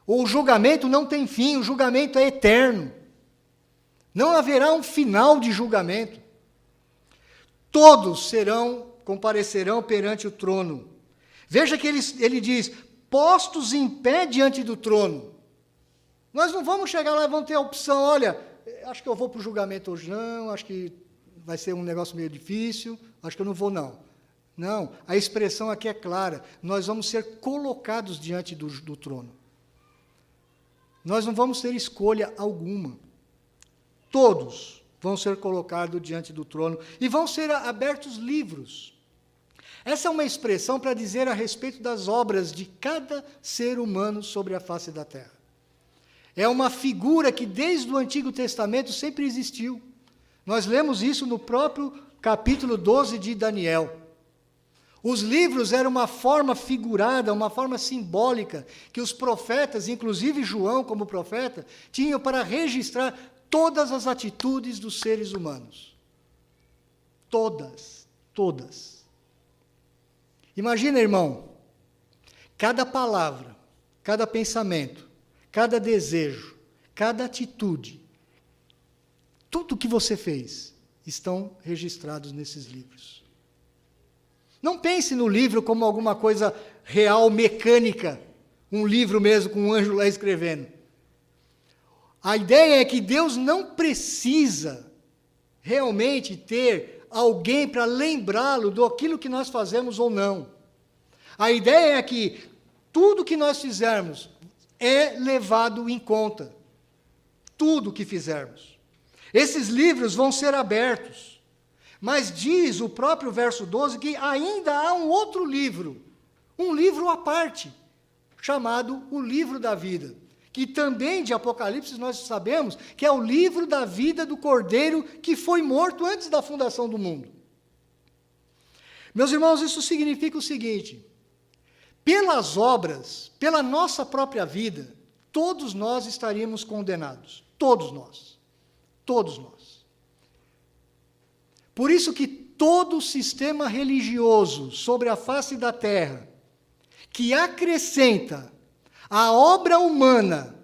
O julgamento não tem fim, o julgamento é eterno. Não haverá um final de julgamento. Todos comparecerão perante o trono. Veja que ele diz, postos em pé diante do trono. Nós não vamos chegar lá e vamos ter a opção, olha, acho que eu vou para o julgamento hoje não, acho que vai ser um negócio meio difícil, acho que eu não vou não. Não, a expressão aqui é clara, nós vamos ser colocados diante do trono. Nós não vamos ter escolha alguma. Todos vão ser colocados diante do trono e vão ser abertos livros. Essa é uma expressão para dizer a respeito das obras de cada ser humano sobre a face da terra. É uma figura que desde o Antigo Testamento sempre existiu. Nós lemos isso no próprio capítulo 12 de Daniel. Os livros eram uma forma figurada, uma forma simbólica, que os profetas, inclusive João como profeta, tinham para registrar todas as atitudes dos seres humanos. Todas, todas. Imagina, irmão, cada palavra, cada pensamento, cada desejo, cada atitude, tudo que você fez, estão registrados nesses livros. Não pense no livro como alguma coisa real, mecânica, um livro mesmo com um anjo lá escrevendo. A ideia é que Deus não precisa realmente ter alguém para lembrá-lo daquilo que nós fazemos ou não. A ideia é que tudo que nós fizermos é levado em conta. Tudo que fizermos. Esses livros vão ser abertos. Mas diz o próprio verso 12 que ainda há um outro livro, um livro à parte, chamado o livro da vida, que também de Apocalipse nós sabemos que é o livro da vida do Cordeiro que foi morto antes da fundação do mundo. Meus irmãos, isso significa o seguinte: pelas obras, pela nossa própria vida, todos nós estaríamos condenados, todos nós, todos nós. Por isso que todo o sistema religioso sobre a face da terra, que acrescenta a obra humana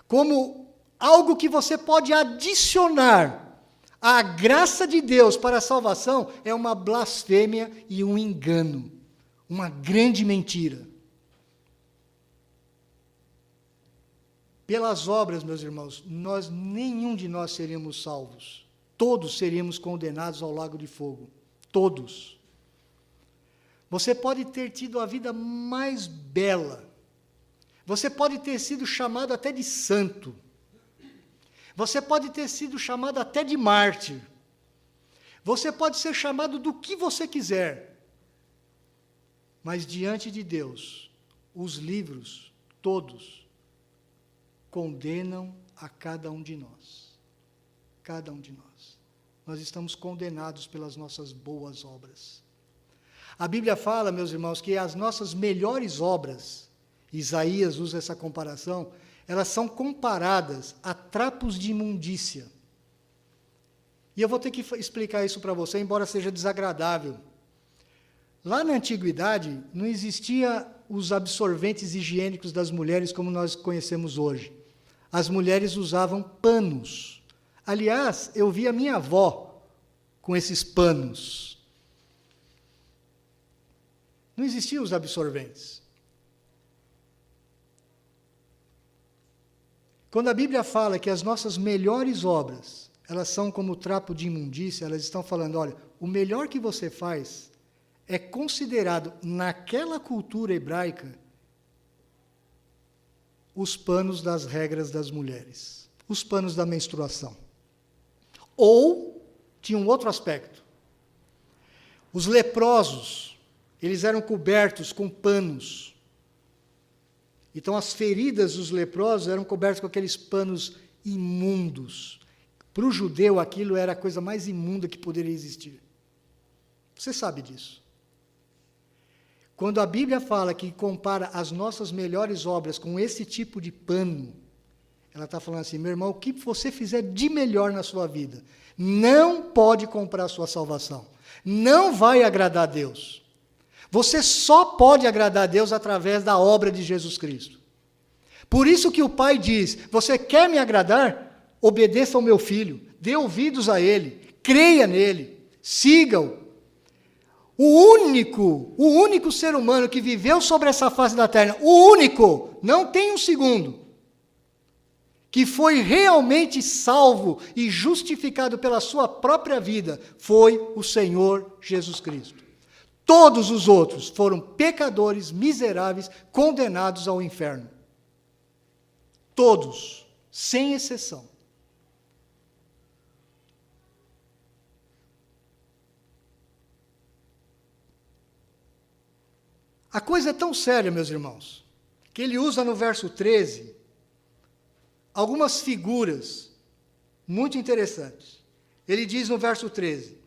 como algo que você pode adicionar à graça de Deus para a salvação, é uma blasfêmia e um engano, uma grande mentira. Pelas obras, meus irmãos, nenhum de nós seríamos salvos. Todos seríamos condenados ao lago de fogo. Todos. Você pode ter tido a vida mais bela. Você pode ter sido chamado até de santo. Você pode ter sido chamado até de mártir. Você pode ser chamado do que você quiser. Mas diante de Deus, os livros, todos, condenam a cada um de nós. Cada um de nós. Nós estamos condenados pelas nossas boas obras. A Bíblia fala, meus irmãos, que as nossas melhores obras, Isaías usa essa comparação, elas são comparadas a trapos de imundícia. E eu vou ter que explicar isso para você, embora seja desagradável. Lá na antiguidade, não existia os absorventes higiênicos das mulheres como nós conhecemos hoje. As mulheres usavam panos. Aliás, eu vi a minha avó com esses panos. Não existiam os absorventes. Quando a Bíblia fala que as nossas melhores obras, elas são como trapo de imundícia, elas estão falando, olha, o melhor que você faz é considerado, naquela cultura hebraica, os panos das regras das mulheres, os panos da menstruação. Ou, tinha um outro aspecto, os leprosos, eles eram cobertos com panos. Então, as feridas dos leprosos eram cobertas com aqueles panos imundos. Para o judeu, aquilo era a coisa mais imunda que poderia existir. Você sabe disso. Quando a Bíblia fala que compara as nossas melhores obras com esse tipo de pano, ela está falando assim, meu irmão, o que você fizer de melhor na sua vida, não pode comprar a sua salvação. Não vai agradar a Deus. Você só pode agradar a Deus através da obra de Jesus Cristo. Por isso que o Pai diz, você quer me agradar? obedeça ao meu filho, dê ouvidos a ele, creia nele, siga-o. O único ser humano que viveu sobre essa face da terra, o único, não tem um segundo, que foi realmente salvo e justificado pela sua própria vida, foi o Senhor Jesus Cristo. Todos os outros foram pecadores, miseráveis, condenados ao inferno. Todos, sem exceção. A coisa é tão séria, meus irmãos, que ele usa no verso 13 algumas figuras muito interessantes. Ele diz no verso 13: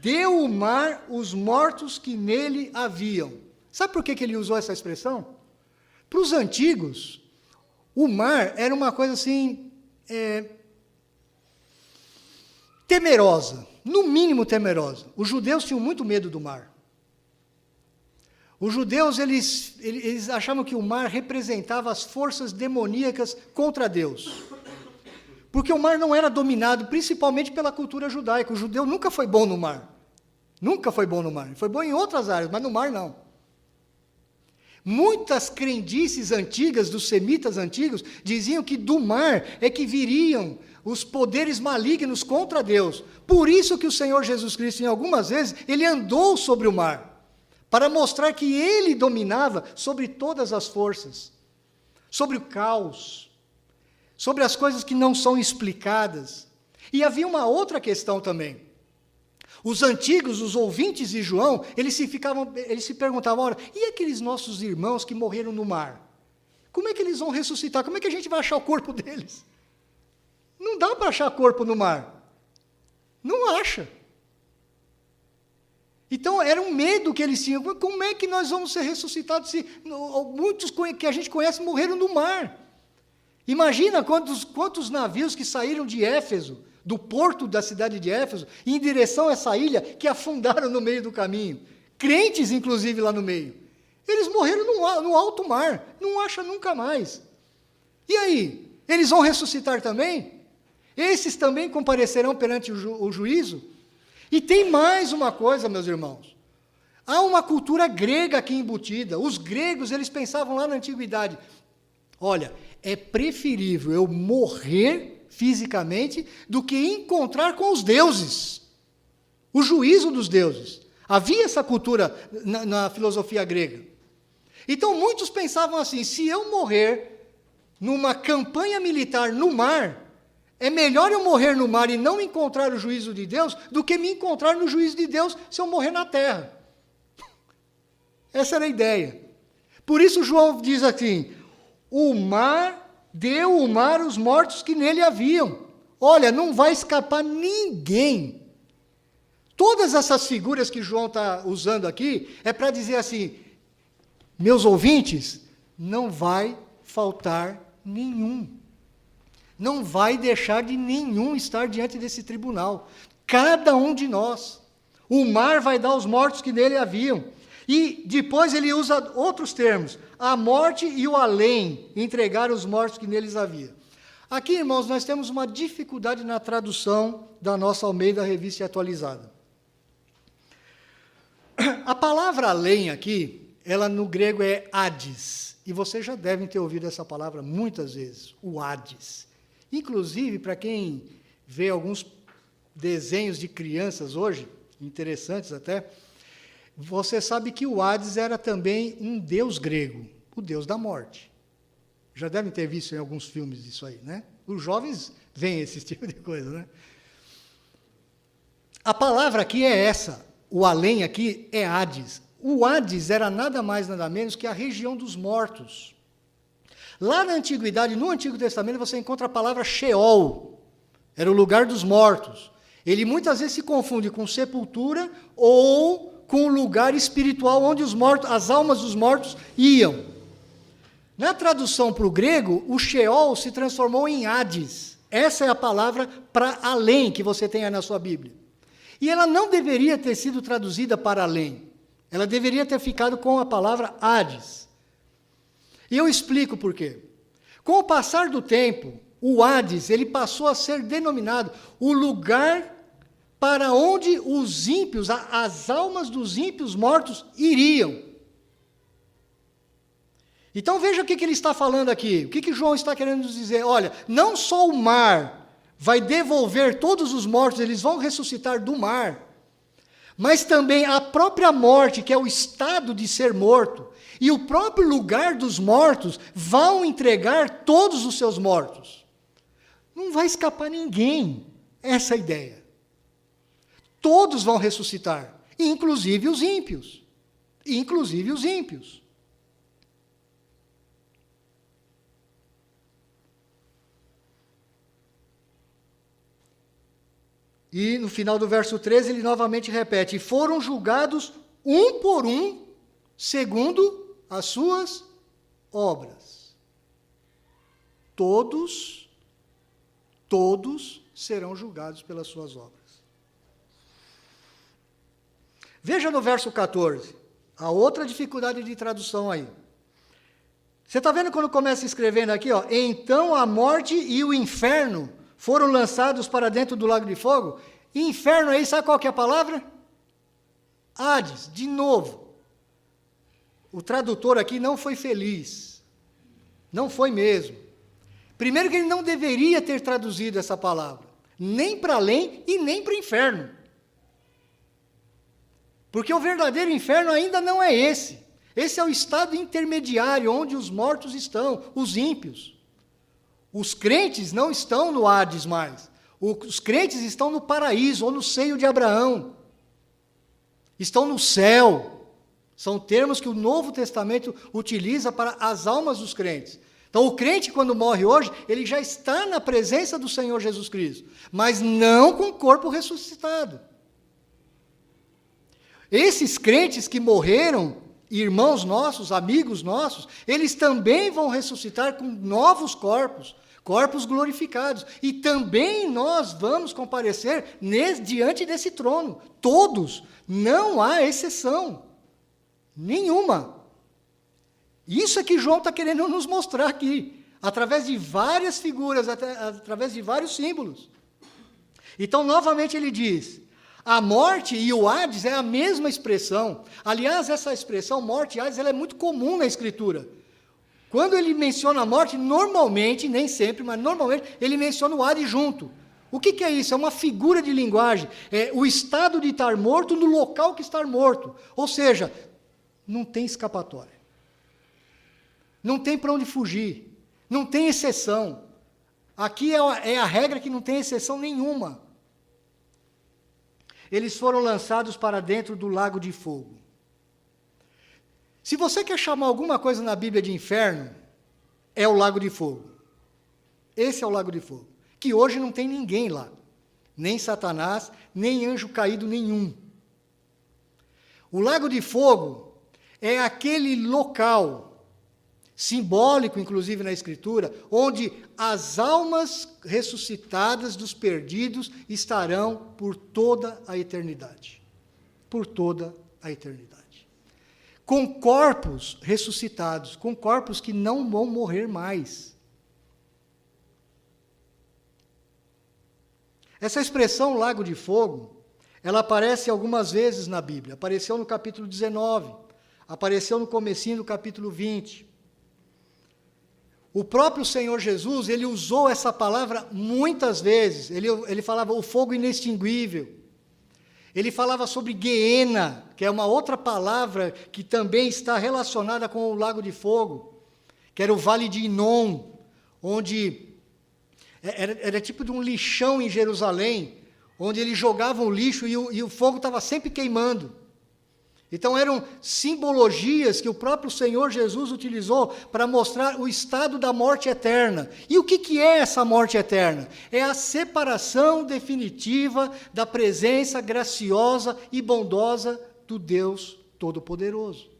deu o mar os mortos que nele haviam. Sabe por que ele usou essa expressão? Para os antigos, o mar era uma coisa assim, temerosa, no mínimo temerosa. Os judeus tinham muito medo do mar. Os judeus, eles achavam que o mar representava as forças demoníacas contra Deus. Porque o mar não era dominado, principalmente pela cultura judaica. O judeu nunca foi bom no mar. Nunca foi bom no mar. Foi bom em outras áreas, mas no mar não. Muitas crendices antigas, dos semitas antigos, diziam que do mar é que viriam os poderes malignos contra Deus. Por isso que o Senhor Jesus Cristo, em algumas vezes, ele andou sobre o mar, para mostrar que ele dominava sobre todas as forças, sobre o caos, sobre as coisas que não são explicadas. E havia uma outra questão também. Os antigos, os ouvintes de João, eles se perguntavam, ora, e aqueles nossos irmãos que morreram no mar? Como é que eles vão ressuscitar? Como é que a gente vai achar o corpo deles? Não dá para achar corpo no mar. Não acha. Então, era um medo que eles tinham. Como é que nós vamos ser ressuscitados se muitos que a gente conhece morreram no mar? Imagina quantos navios que saíram de Éfeso, do porto da cidade de Éfeso, em direção a essa ilha, que afundaram no meio do caminho. Crentes, inclusive, lá no meio. Eles morreram no alto mar, não acha nunca mais. E aí? Eles vão ressuscitar também? Esses também comparecerão perante o juízo? E tem mais uma coisa, meus irmãos. Há uma cultura grega aqui embutida. Os gregos, eles pensavam lá na antiguidade, olha, é preferível eu morrer fisicamente do que encontrar com os deuses. O juízo dos deuses. Havia essa cultura na filosofia grega. Então, muitos pensavam assim, se eu morrer numa campanha militar no mar, é melhor eu morrer no mar e não encontrar o juízo de Deus do que me encontrar no juízo de Deus se eu morrer na terra. Essa era a ideia. Por isso João diz assim, deu o mar os mortos que nele haviam. Olha, não vai escapar ninguém. Todas essas figuras que João está usando aqui, é para dizer assim, meus ouvintes, não vai faltar nenhum. Não vai deixar de nenhum estar diante desse tribunal. Cada um de nós. O mar vai dar os mortos que nele haviam. E depois ele usa outros termos. A morte e o além entregaram os mortos que neles havia. Aqui, irmãos, nós temos uma dificuldade na tradução da nossa Almeida Revista Atualizada. A palavra além aqui, ela no grego é Hades. E vocês já devem ter ouvido essa palavra muitas vezes, o Hades. Inclusive, para quem vê alguns desenhos de crianças hoje, interessantes até, você sabe que o Hades era também um deus grego, o deus da morte. Já devem ter visto em alguns filmes isso aí, né? Os jovens veem esse tipo de coisa, né? A palavra aqui é essa, o além aqui é Hades. O Hades era nada mais, nada menos que a região dos mortos. Lá na Antiguidade, no Antigo Testamento, você encontra a palavra Sheol, era o lugar dos mortos. Ele muitas vezes se confunde com sepultura ou com o lugar espiritual onde as almas dos mortos iam. Na tradução para o grego, o Sheol se transformou em Hades. Essa é a palavra para além que você tem aí na sua Bíblia. E ela não deveria ter sido traduzida para além. Ela deveria ter ficado com a palavra Hades. E eu explico por quê. Com o passar do tempo, o Hades, ele passou a ser denominado o lugar para onde os ímpios, as almas dos ímpios mortos iriam. Então veja o que ele está falando aqui, o que João está querendo nos dizer. Olha, não só o mar vai devolver todos os mortos, eles vão ressuscitar do mar, mas também a própria morte, que é o estado de ser morto, e o próprio lugar dos mortos vão entregar todos os seus mortos. Não vai escapar ninguém, essa é a ideia. Todos vão ressuscitar, inclusive os ímpios. Inclusive os ímpios. E no final do verso 13 ele novamente repete: e foram julgados um por um, segundo as suas obras. Todos serão julgados pelas suas obras. Veja no verso 14, a outra dificuldade de tradução aí. Você está vendo quando começa escrevendo aqui, ó, então a morte e o inferno foram lançados para dentro do lago de fogo? E inferno aí, sabe qual que é a palavra? Hades, de novo. O tradutor aqui não foi feliz. Não foi mesmo. Primeiro que ele não deveria ter traduzido essa palavra, nem para além e nem para o inferno. Porque o verdadeiro inferno ainda não é esse. Esse é o estado intermediário, onde os mortos estão, os ímpios. Os crentes não estão no Hades mais. Os crentes estão no paraíso, ou no seio de Abraão. Estão no céu. São termos que o Novo Testamento utiliza para as almas dos crentes. Então, o crente, quando morre hoje, ele já está na presença do Senhor Jesus Cristo, mas não com o corpo ressuscitado. Esses crentes que morreram, irmãos nossos, amigos nossos, eles também vão ressuscitar com novos corpos, corpos glorificados. E também nós vamos comparecer diante desse trono. Todos, não há exceção nenhuma. Isso é que João está querendo nos mostrar aqui, através de várias figuras, através de vários símbolos. Então, novamente ele diz, a morte e o Hades é a mesma expressão. Aliás, essa expressão morte e Hades, ela é muito comum na Escritura. Quando ele menciona a morte, normalmente, nem sempre, mas normalmente, ele menciona o Hades junto. O que é isso? É uma figura de linguagem. É o estado de estar morto no local que está morto. Ou seja, não tem escapatória. Não tem para onde fugir. Não tem exceção. Aqui é a regra que não tem exceção nenhuma. Eles foram lançados para dentro do lago de fogo. Se você quer chamar alguma coisa na Bíblia de inferno, é o lago de fogo. Esse é o lago de fogo. Que hoje não tem ninguém lá. Nem Satanás, nem anjo caído nenhum. O lago de fogo é aquele local, simbólico, inclusive na Escritura, onde as almas ressuscitadas dos perdidos estarão por toda a eternidade. Por toda a eternidade. Com corpos ressuscitados, com corpos que não vão morrer mais. Essa expressão lago de fogo, ela aparece algumas vezes na Bíblia. Apareceu no capítulo 19, apareceu no comecinho do capítulo 20. O próprio Senhor Jesus, ele usou essa palavra muitas vezes. Ele falava o fogo inextinguível. Ele falava sobre Guiena, que é uma outra palavra que também está relacionada com o lago de fogo, que era o Vale de Inom, onde era tipo de um lixão em Jerusalém, onde eles jogavam lixo e o fogo estava sempre queimando. Então, eram simbologias que o próprio Senhor Jesus utilizou para mostrar o estado da morte eterna. E o que é essa morte eterna? É a separação definitiva da presença graciosa e bondosa do Deus Todo-Poderoso.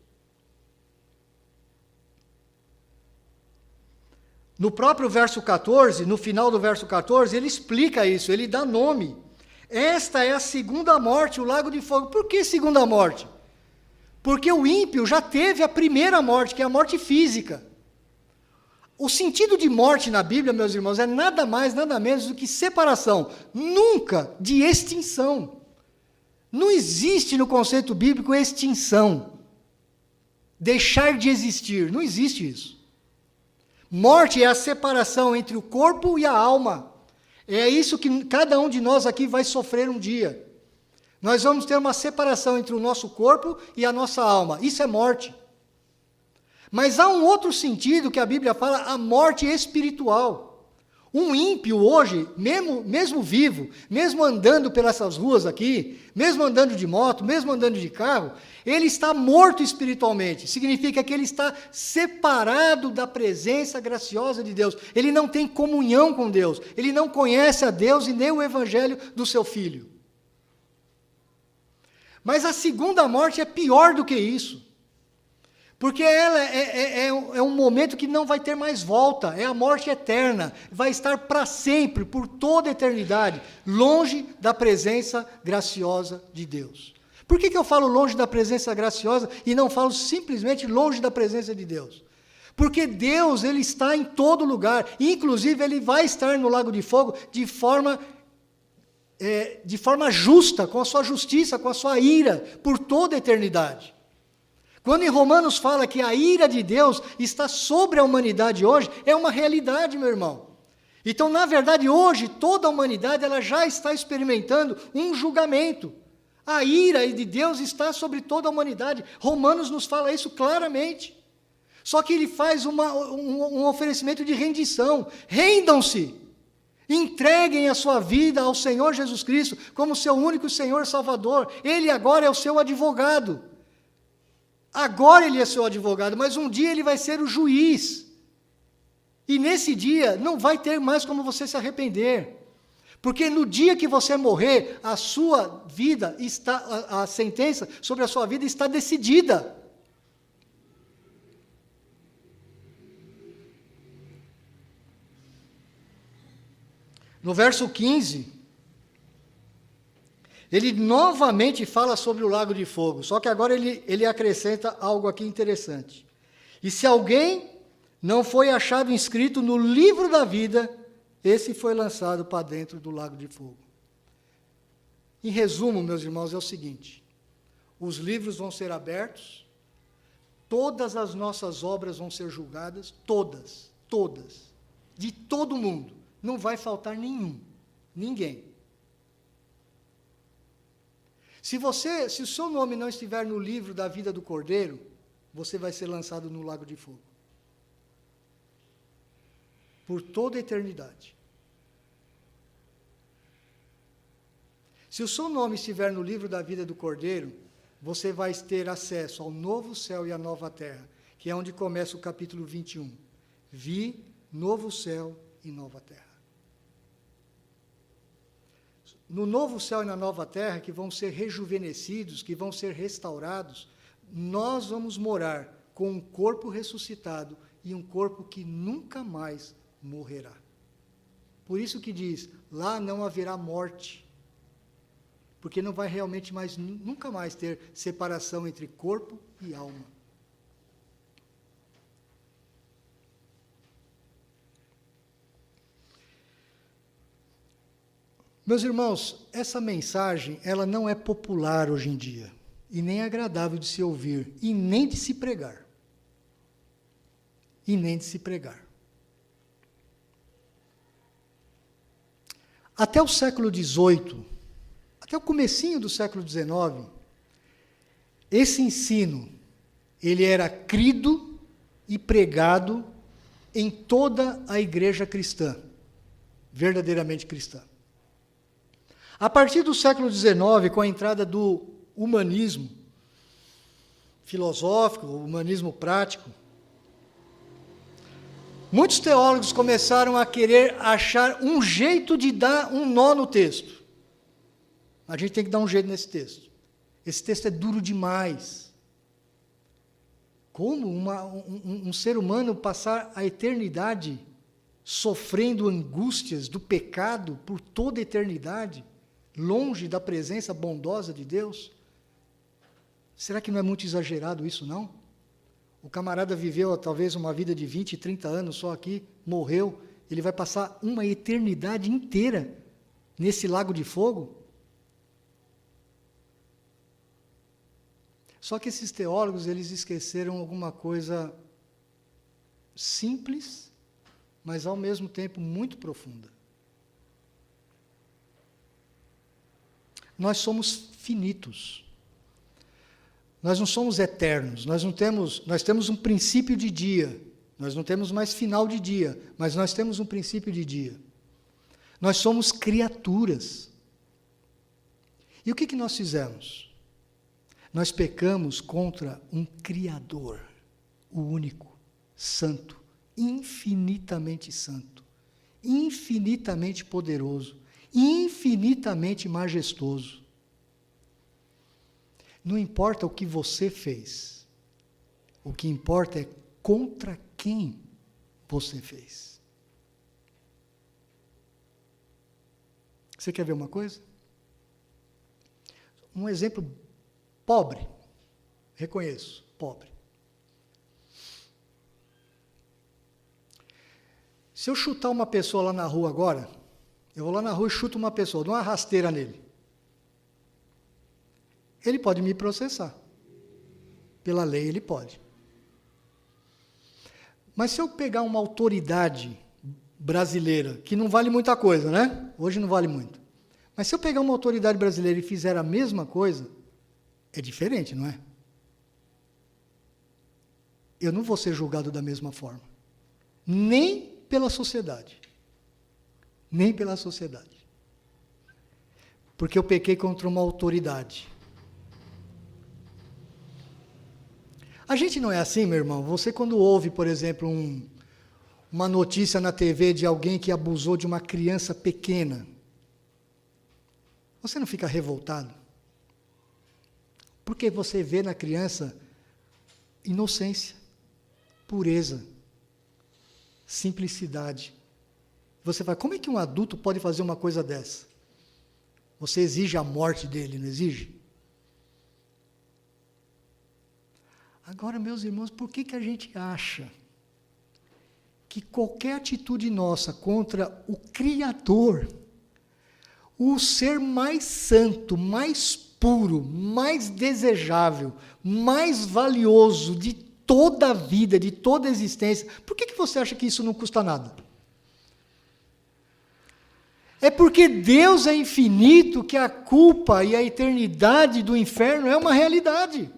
No próprio verso 14, no final do verso 14, ele explica isso, ele dá nome. Esta é a segunda morte, o lago de fogo. Por que segunda morte? Porque o ímpio já teve a primeira morte, que é a morte física. O sentido de morte na Bíblia, meus irmãos, é nada mais, nada menos do que separação, nunca de extinção. Não existe no conceito bíblico extinção, deixar de existir, não existe isso. Morte é a separação entre o corpo e a alma. É isso que cada um de nós aqui vai sofrer um dia. Nós vamos ter uma separação entre o nosso corpo e a nossa alma. Isso é morte. Mas há um outro sentido que a Bíblia fala, a morte espiritual. Um ímpio hoje, mesmo vivo, mesmo andando pelas ruas aqui, mesmo andando de moto, mesmo andando de carro, ele está morto espiritualmente. Significa que ele está separado da presença graciosa de Deus. Ele não tem comunhão com Deus. Ele não conhece a Deus e nem o evangelho do seu filho. Mas a segunda morte é pior do que isso. Porque ela é um momento que não vai ter mais volta, é a morte eterna, vai estar para sempre, por toda a eternidade, longe da presença graciosa de Deus. Por que eu falo longe da presença graciosa e não falo simplesmente longe da presença de Deus? Porque Deus, Ele está em todo lugar, inclusive Ele vai estar no lago de fogo de forma justa, com a sua justiça, com a sua ira, por toda a eternidade. Quando em Romanos fala que a ira de Deus está sobre a humanidade hoje, é uma realidade, meu irmão. Então, na verdade, hoje, toda a humanidade ela já está experimentando um julgamento. A ira de Deus está sobre toda a humanidade. Romanos nos fala isso claramente. Só que ele faz um oferecimento de rendição. Rendam-se. Entreguem a sua vida ao Senhor Jesus Cristo como seu único Senhor e Salvador. Ele agora é o seu advogado. Agora ele é seu advogado, mas um dia ele vai ser o juiz. E nesse dia não vai ter mais como você se arrepender. Porque no dia que você morrer, a sua vida está, a sentença sobre a sua vida está decidida. No verso 15, ele novamente fala sobre o lago de fogo, só que agora ele acrescenta algo aqui interessante. E se alguém não foi achado inscrito no livro da vida, esse foi lançado para dentro do lago de fogo. Em resumo, meus irmãos, é o seguinte: os livros vão ser abertos, todas as nossas obras vão ser julgadas, todas, de todo mundo, não vai faltar ninguém. Se o seu nome não estiver no livro da vida do Cordeiro, você vai ser lançado no lago de fogo. Por toda a eternidade. Se o seu nome estiver no livro da vida do Cordeiro, você vai ter acesso ao novo céu e à nova terra, que é onde começa o capítulo 21. Vi novo céu e nova terra. No novo céu e na nova terra, que vão ser rejuvenescidos, que vão ser restaurados, nós vamos morar com um corpo ressuscitado e um corpo que nunca mais morrerá. Por isso que diz, lá não haverá morte, porque não vai realmente nunca mais ter separação entre corpo e alma. Meus irmãos, essa mensagem, ela não é popular hoje em dia, e nem agradável de se ouvir, e nem de se pregar. Até o século XVIII, até o comecinho do século XIX, esse ensino, ele era crido e pregado em toda a igreja cristã, verdadeiramente cristã. A partir do século XIX, com a entrada do humanismo filosófico, o humanismo prático, muitos teólogos começaram a querer achar um jeito de dar um nó no texto. A gente tem que dar um jeito nesse texto. Esse texto é duro demais. Como um ser humano passar a eternidade sofrendo angústias do pecado por toda a eternidade, longe da presença bondosa de Deus? Será que não é muito exagerado isso, não? O camarada viveu talvez uma vida de 20, 30 anos só aqui, morreu, ele vai passar uma eternidade inteira nesse lago de fogo? Só que esses teólogos, eles esqueceram alguma coisa simples, mas ao mesmo tempo muito profunda. Nós somos finitos. Nós não somos eternos, nós temos um princípio de dia, nós não temos mais final de dia, mas nós temos um princípio de dia. Nós somos criaturas. E o que nós fizemos? Nós pecamos contra um Criador, o único, santo, infinitamente poderoso, infinitamente majestoso. Não importa o que você fez, o que importa é contra quem você fez. Você quer ver uma coisa? Um exemplo pobre, reconheço, pobre. Se eu chutar uma pessoa lá na rua agora, eu vou lá na rua e chuto uma pessoa, dou uma rasteira nele. Ele pode me processar. Pela lei, ele pode. Mas se eu pegar uma autoridade brasileira, que não vale muita coisa, né? Hoje não vale muito. Mas se eu pegar uma autoridade brasileira e fizer a mesma coisa, é diferente, não é? Eu não vou ser julgado da mesma forma. Nem pela sociedade. Nem pela sociedade. Porque eu pequei contra uma autoridade. A gente não é assim, meu irmão. Você, quando ouve, por exemplo, uma notícia na TV de alguém que abusou de uma criança pequena, você não fica revoltado? Porque você vê na criança inocência, pureza, simplicidade. Você fala, como é que um adulto pode fazer uma coisa dessa? Você exige a morte dele, não exige? Agora, meus irmãos, por que a gente acha que qualquer atitude nossa contra o Criador, o ser mais santo, mais puro, mais desejável, mais valioso de toda a vida, de toda a existência, por que você acha que isso não custa nada? É porque Deus é infinito que a culpa e a eternidade do inferno é uma realidade.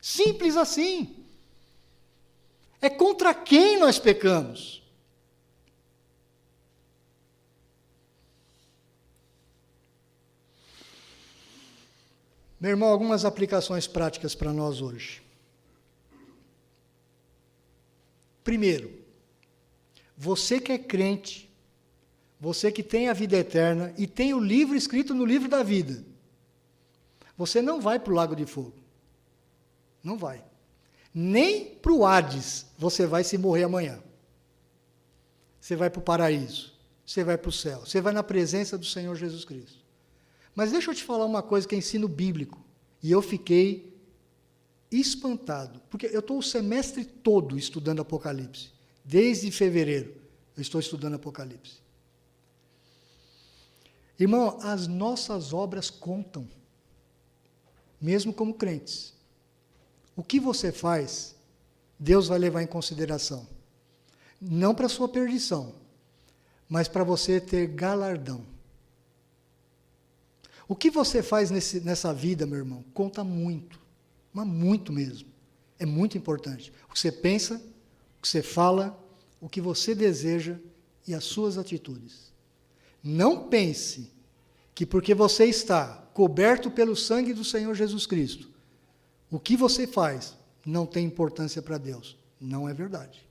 Simples assim. É contra quem nós pecamos? Meu irmão, algumas aplicações práticas para nós hoje. Primeiro, você que é crente, você que tem a vida eterna e tem o livro escrito no livro da vida, você não vai para o lago de fogo. Não vai. Nem para o Hades você vai se morrer amanhã. Você vai para o paraíso. Você vai para o céu. Você vai na presença do Senhor Jesus Cristo. Mas deixa eu te falar uma coisa que é ensino bíblico. E eu fiquei espantado. Porque eu estou o semestre todo estudando Apocalipse. Desde fevereiro eu estou estudando Apocalipse. Irmão, as nossas obras contam. Mesmo como crentes. O que você faz, Deus vai levar em consideração. Não para a sua perdição, mas para você ter galardão. O que você faz nessa vida, meu irmão, conta muito, mas muito mesmo. É muito importante. O que você pensa, o que você fala, o que você deseja e as suas atitudes. Não pense que porque você está coberto pelo sangue do Senhor Jesus Cristo, o que você faz não tem importância para Deus. Não é verdade.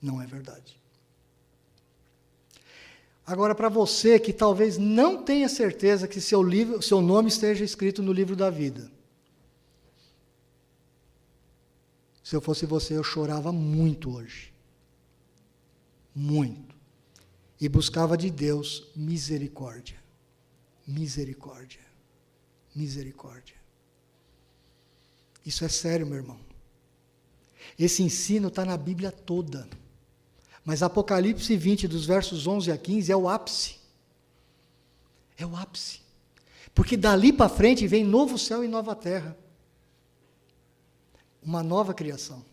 Não é verdade. Agora, para você que talvez não tenha certeza que seu nome esteja escrito no livro da vida. Se eu fosse você, eu chorava muito hoje. Muito. E buscava de Deus misericórdia. Misericórdia. Misericórdia. Isso é sério, meu irmão. Esse ensino está na Bíblia toda. Mas Apocalipse 20, dos versos 11 a 15, é o ápice. É o ápice. Porque dali para frente vem novo céu e nova terra. Uma nova criação.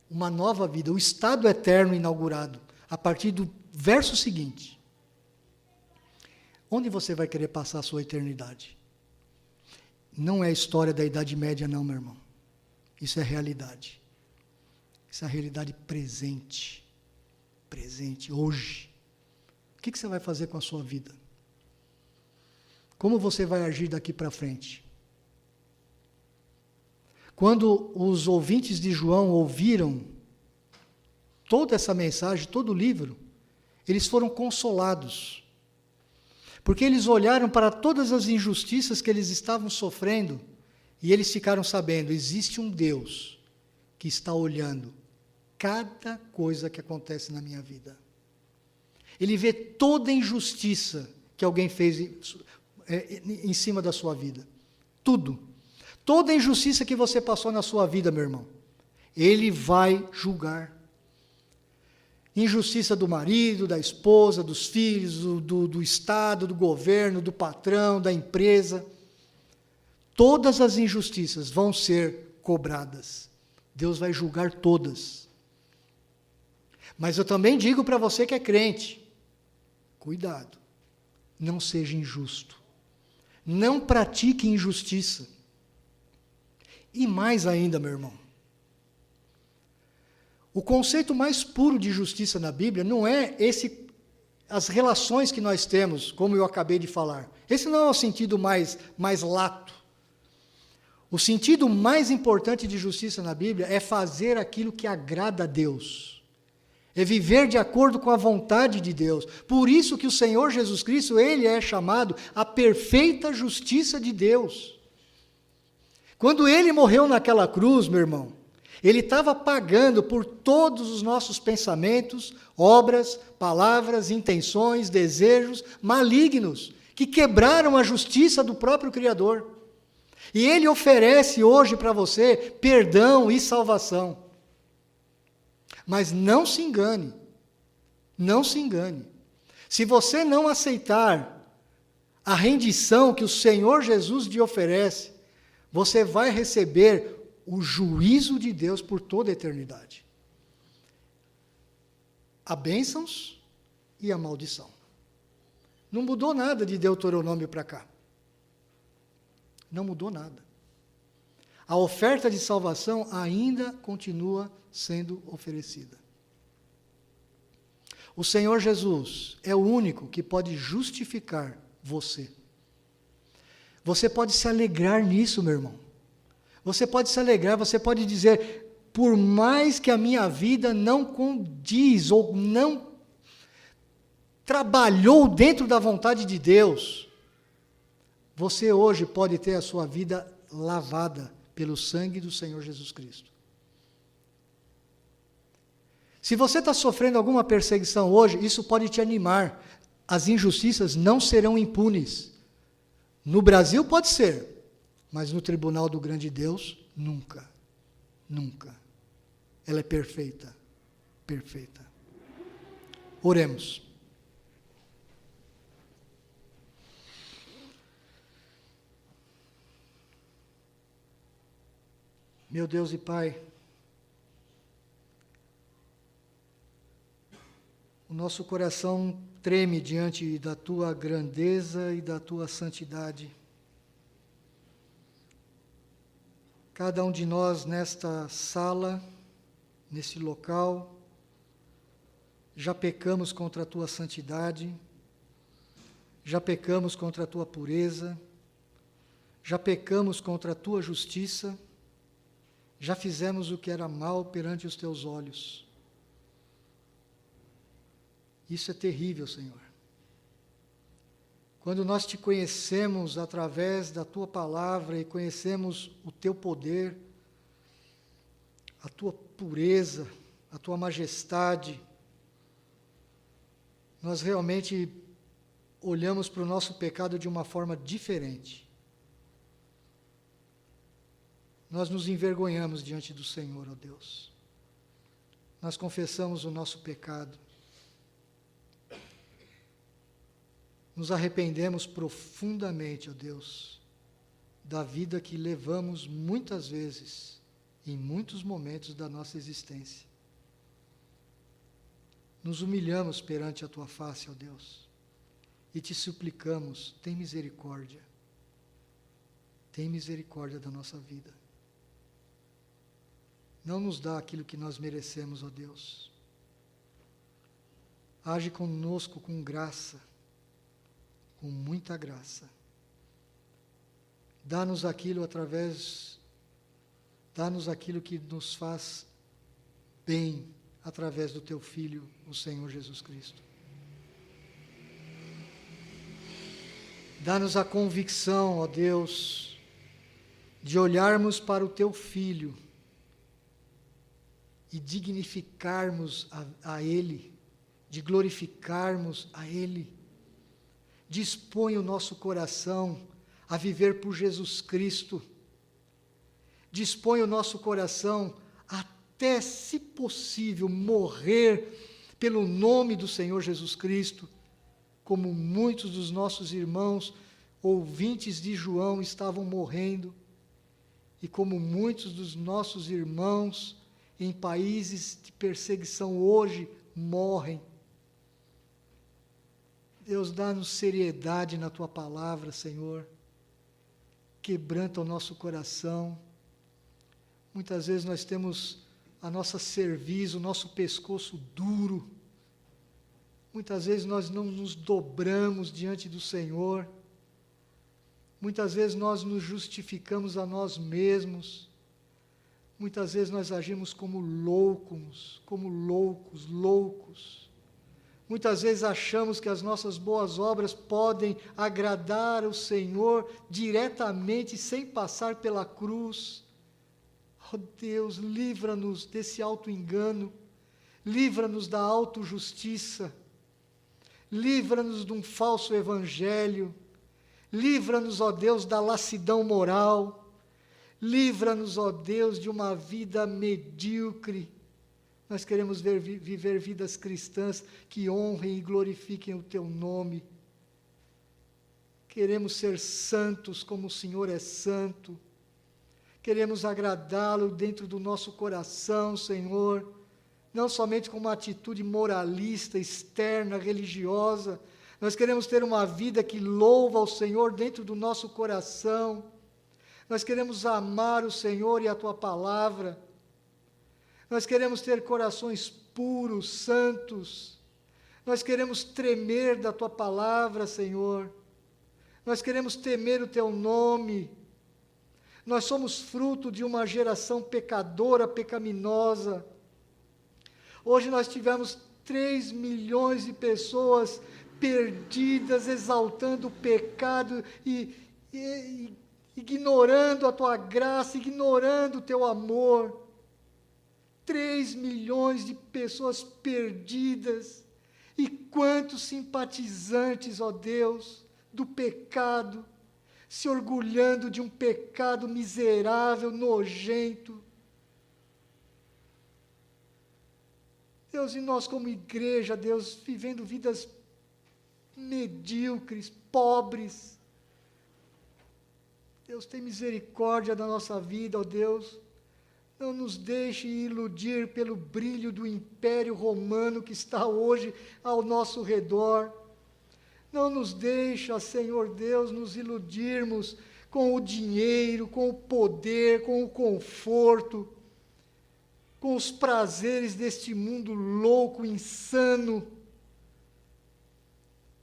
Uma nova vida. O estado eterno inaugurado. A partir do verso seguinte. Onde você vai querer passar a sua eternidade? Não é a história da Idade Média, não, meu irmão. Isso é realidade. Isso é a realidade presente. Presente, hoje. O que você vai fazer com a sua vida? Como você vai agir daqui para frente? Quando os ouvintes de João ouviram toda essa mensagem, todo o livro, eles foram consolados. Porque eles olharam para todas as injustiças que eles estavam sofrendo e eles ficaram sabendo, existe um Deus que está olhando cada coisa que acontece na minha vida. Ele vê toda injustiça que alguém fez em cima da sua vida. Tudo. Toda injustiça que você passou na sua vida, meu irmão. Ele vai julgar. Injustiça do marido, da esposa, dos filhos, do Estado, do governo, do patrão, da empresa. Todas as injustiças vão ser cobradas. Deus vai julgar todas. Mas eu também digo para você que é crente, cuidado, não seja injusto. Não pratique injustiça. E mais ainda, meu irmão, o conceito mais puro de justiça na Bíblia não é as relações que nós temos, como eu acabei de falar. Esse não é o sentido mais lato. O sentido mais importante de justiça na Bíblia é fazer aquilo que agrada a Deus. É viver de acordo com a vontade de Deus. Por isso que o Senhor Jesus Cristo, Ele é chamado a perfeita justiça de Deus. Quando Ele morreu naquela cruz, meu irmão, Ele estava pagando por todos os nossos pensamentos, obras, palavras, intenções, desejos malignos, que quebraram a justiça do próprio Criador. E Ele oferece hoje para você perdão e salvação. Mas não se engane, não se engane. Se você não aceitar a rendição que o Senhor Jesus lhe oferece, você vai receber o juízo de Deus por toda a eternidade. Há bênçãos e a maldição. Não mudou nada de Deuteronômio para cá. Não mudou nada. A oferta de salvação ainda continua sendo oferecida. O Senhor Jesus é o único que pode justificar você. Você pode se alegrar nisso, meu irmão. Você pode se alegrar, você pode dizer, por mais que a minha vida não condiz ou não trabalhou dentro da vontade de Deus, você hoje pode ter a sua vida lavada pelo sangue do Senhor Jesus Cristo. Se você está sofrendo alguma perseguição hoje, isso pode te animar. As injustiças não serão impunes. No Brasil pode ser, mas no tribunal do grande Deus, nunca. Nunca. Ela é perfeita. Perfeita. Oremos. Meu Deus e Pai, o nosso coração treme diante da Tua grandeza e da Tua santidade. Cada um de nós nesta sala, nesse local, já pecamos contra a Tua santidade, já pecamos contra a Tua pureza, já pecamos contra a Tua justiça, já fizemos o que era mal perante os Teus olhos. Isso é terrível, Senhor. Quando nós Te conhecemos através da Tua palavra e conhecemos o Teu poder, a Tua pureza, a Tua majestade, nós realmente olhamos para o nosso pecado de uma forma diferente. Nós nos envergonhamos diante do Senhor, ó Deus. nós confessamos o nosso pecado. Nos arrependemos profundamente, ó Deus, da vida que levamos muitas vezes, em muitos momentos da nossa existência. Nos humilhamos perante a Tua face, ó Deus, e te suplicamos, tem misericórdia. Tem misericórdia da nossa vida. Não nos dá aquilo que nós merecemos, ó Deus. Age conosco com graça, com muita graça. Dá-nos aquilo que nos faz bem, através do Teu Filho, o Senhor Jesus Cristo. Dá-nos a convicção, ó Deus, de olharmos para o Teu Filho e dignificarmos a Ele, de glorificarmos a Ele. Dispõe o nosso coração a viver por Jesus Cristo. Dispõe o nosso coração até, se possível, morrer pelo nome do Senhor Jesus Cristo, como muitos dos nossos irmãos, ouvintes de João, estavam morrendo, e como muitos dos nossos irmãos em países de perseguição hoje morrem. Deus, dá-nos seriedade na Tua palavra, Senhor. Quebranta o nosso coração. Muitas vezes nós temos a nossa cerviz, o nosso pescoço duro. Muitas vezes nós não nos dobramos diante do Senhor. Muitas vezes nós nos justificamos a nós mesmos. Muitas vezes nós agimos como loucos. Muitas vezes achamos que as nossas boas obras podem agradar o Senhor diretamente, sem passar pela cruz. Oh Deus, livra-nos desse auto-engano, livra-nos da autojustiça, livra-nos de um falso evangelho, livra-nos, ó Deus, da lassidão moral, livra-nos, ó Deus, de uma vida medíocre. Nós queremos viver vidas cristãs que honrem e glorifiquem o Teu nome. Queremos ser santos como o Senhor é santo. Queremos agradá-lo dentro do nosso coração, Senhor, não somente com uma atitude moralista, externa, religiosa. Nós queremos ter uma vida que louva ao Senhor dentro do nosso coração. Nós queremos amar o Senhor e a Tua palavra. Nós queremos ter corações puros, santos. Nós queremos tremer da Tua palavra, Senhor. Nós queremos temer o Teu nome. Nós somos fruto de uma geração pecadora, pecaminosa. Hoje nós tivemos 3 milhões de pessoas perdidas, exaltando o pecado e ignorando a Tua graça, ignorando o Teu amor. 3 milhões de pessoas perdidas. E quantos simpatizantes, ó Deus, do pecado, se orgulhando de um pecado miserável, nojento. Deus, e nós como igreja, Deus, vivendo vidas medíocres, pobres. Deus, tem misericórdia da nossa vida, ó Deus. Não nos deixe iludir pelo brilho do Império Romano que está hoje ao nosso redor. Não nos deixa, Senhor Deus, nos iludirmos com o dinheiro, com o poder, com o conforto, com os prazeres deste mundo louco, insano.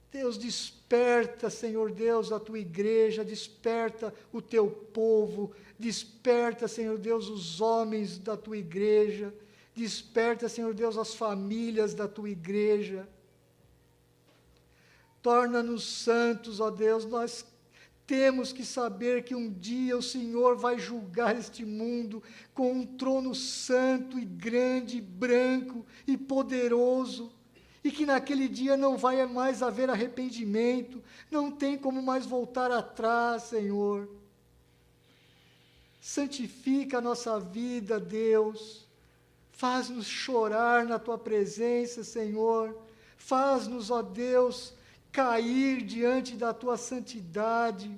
Deus, desperta, Senhor Deus, a Tua igreja, desperta o Teu povo, desperta, Senhor Deus, os homens da Tua igreja, desperta, Senhor Deus, as famílias da Tua igreja. Torna-nos santos, ó Deus. Nós temos que saber que um dia o Senhor vai julgar este mundo com um trono santo e grande, branco e poderoso, e que naquele dia não vai mais haver arrependimento, não tem como mais voltar atrás, Senhor. Santifica a nossa vida, Deus. Faz-nos chorar na tua presença, Senhor. Faz-nos, ó Deus, cair diante da tua santidade.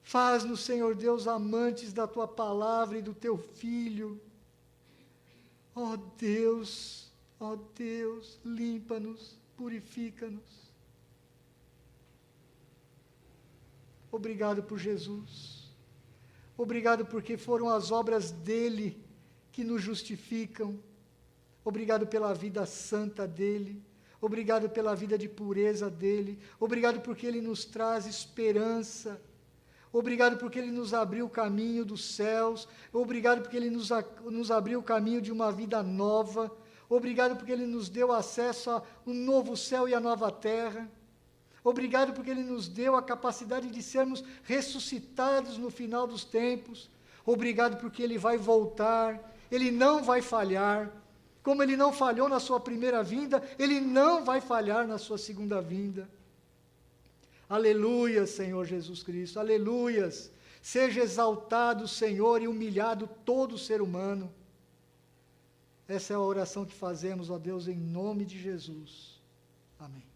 Faz-nos, Senhor Deus, amantes da tua palavra e do teu Filho. Ó Deus, limpa-nos, purifica-nos. Obrigado por Jesus. Obrigado porque foram as obras dele que nos justificam. Obrigado pela vida santa dele. Obrigado pela vida de pureza dele. Obrigado porque ele nos traz esperança. Obrigado porque ele nos abriu o caminho dos céus. Obrigado porque ele nos abriu o caminho de uma vida nova. Obrigado porque ele nos deu acesso a um novo céu e a nova terra. Obrigado porque ele nos deu a capacidade de sermos ressuscitados no final dos tempos. Obrigado porque ele vai voltar, ele não vai falhar. Como ele não falhou na sua primeira vinda, ele não vai falhar na sua segunda vinda. Aleluia, Senhor Jesus Cristo, aleluias. Seja exaltado, Senhor, e humilhado todo ser humano. Essa é a oração que fazemos, ó Deus, em nome de Jesus. Amém.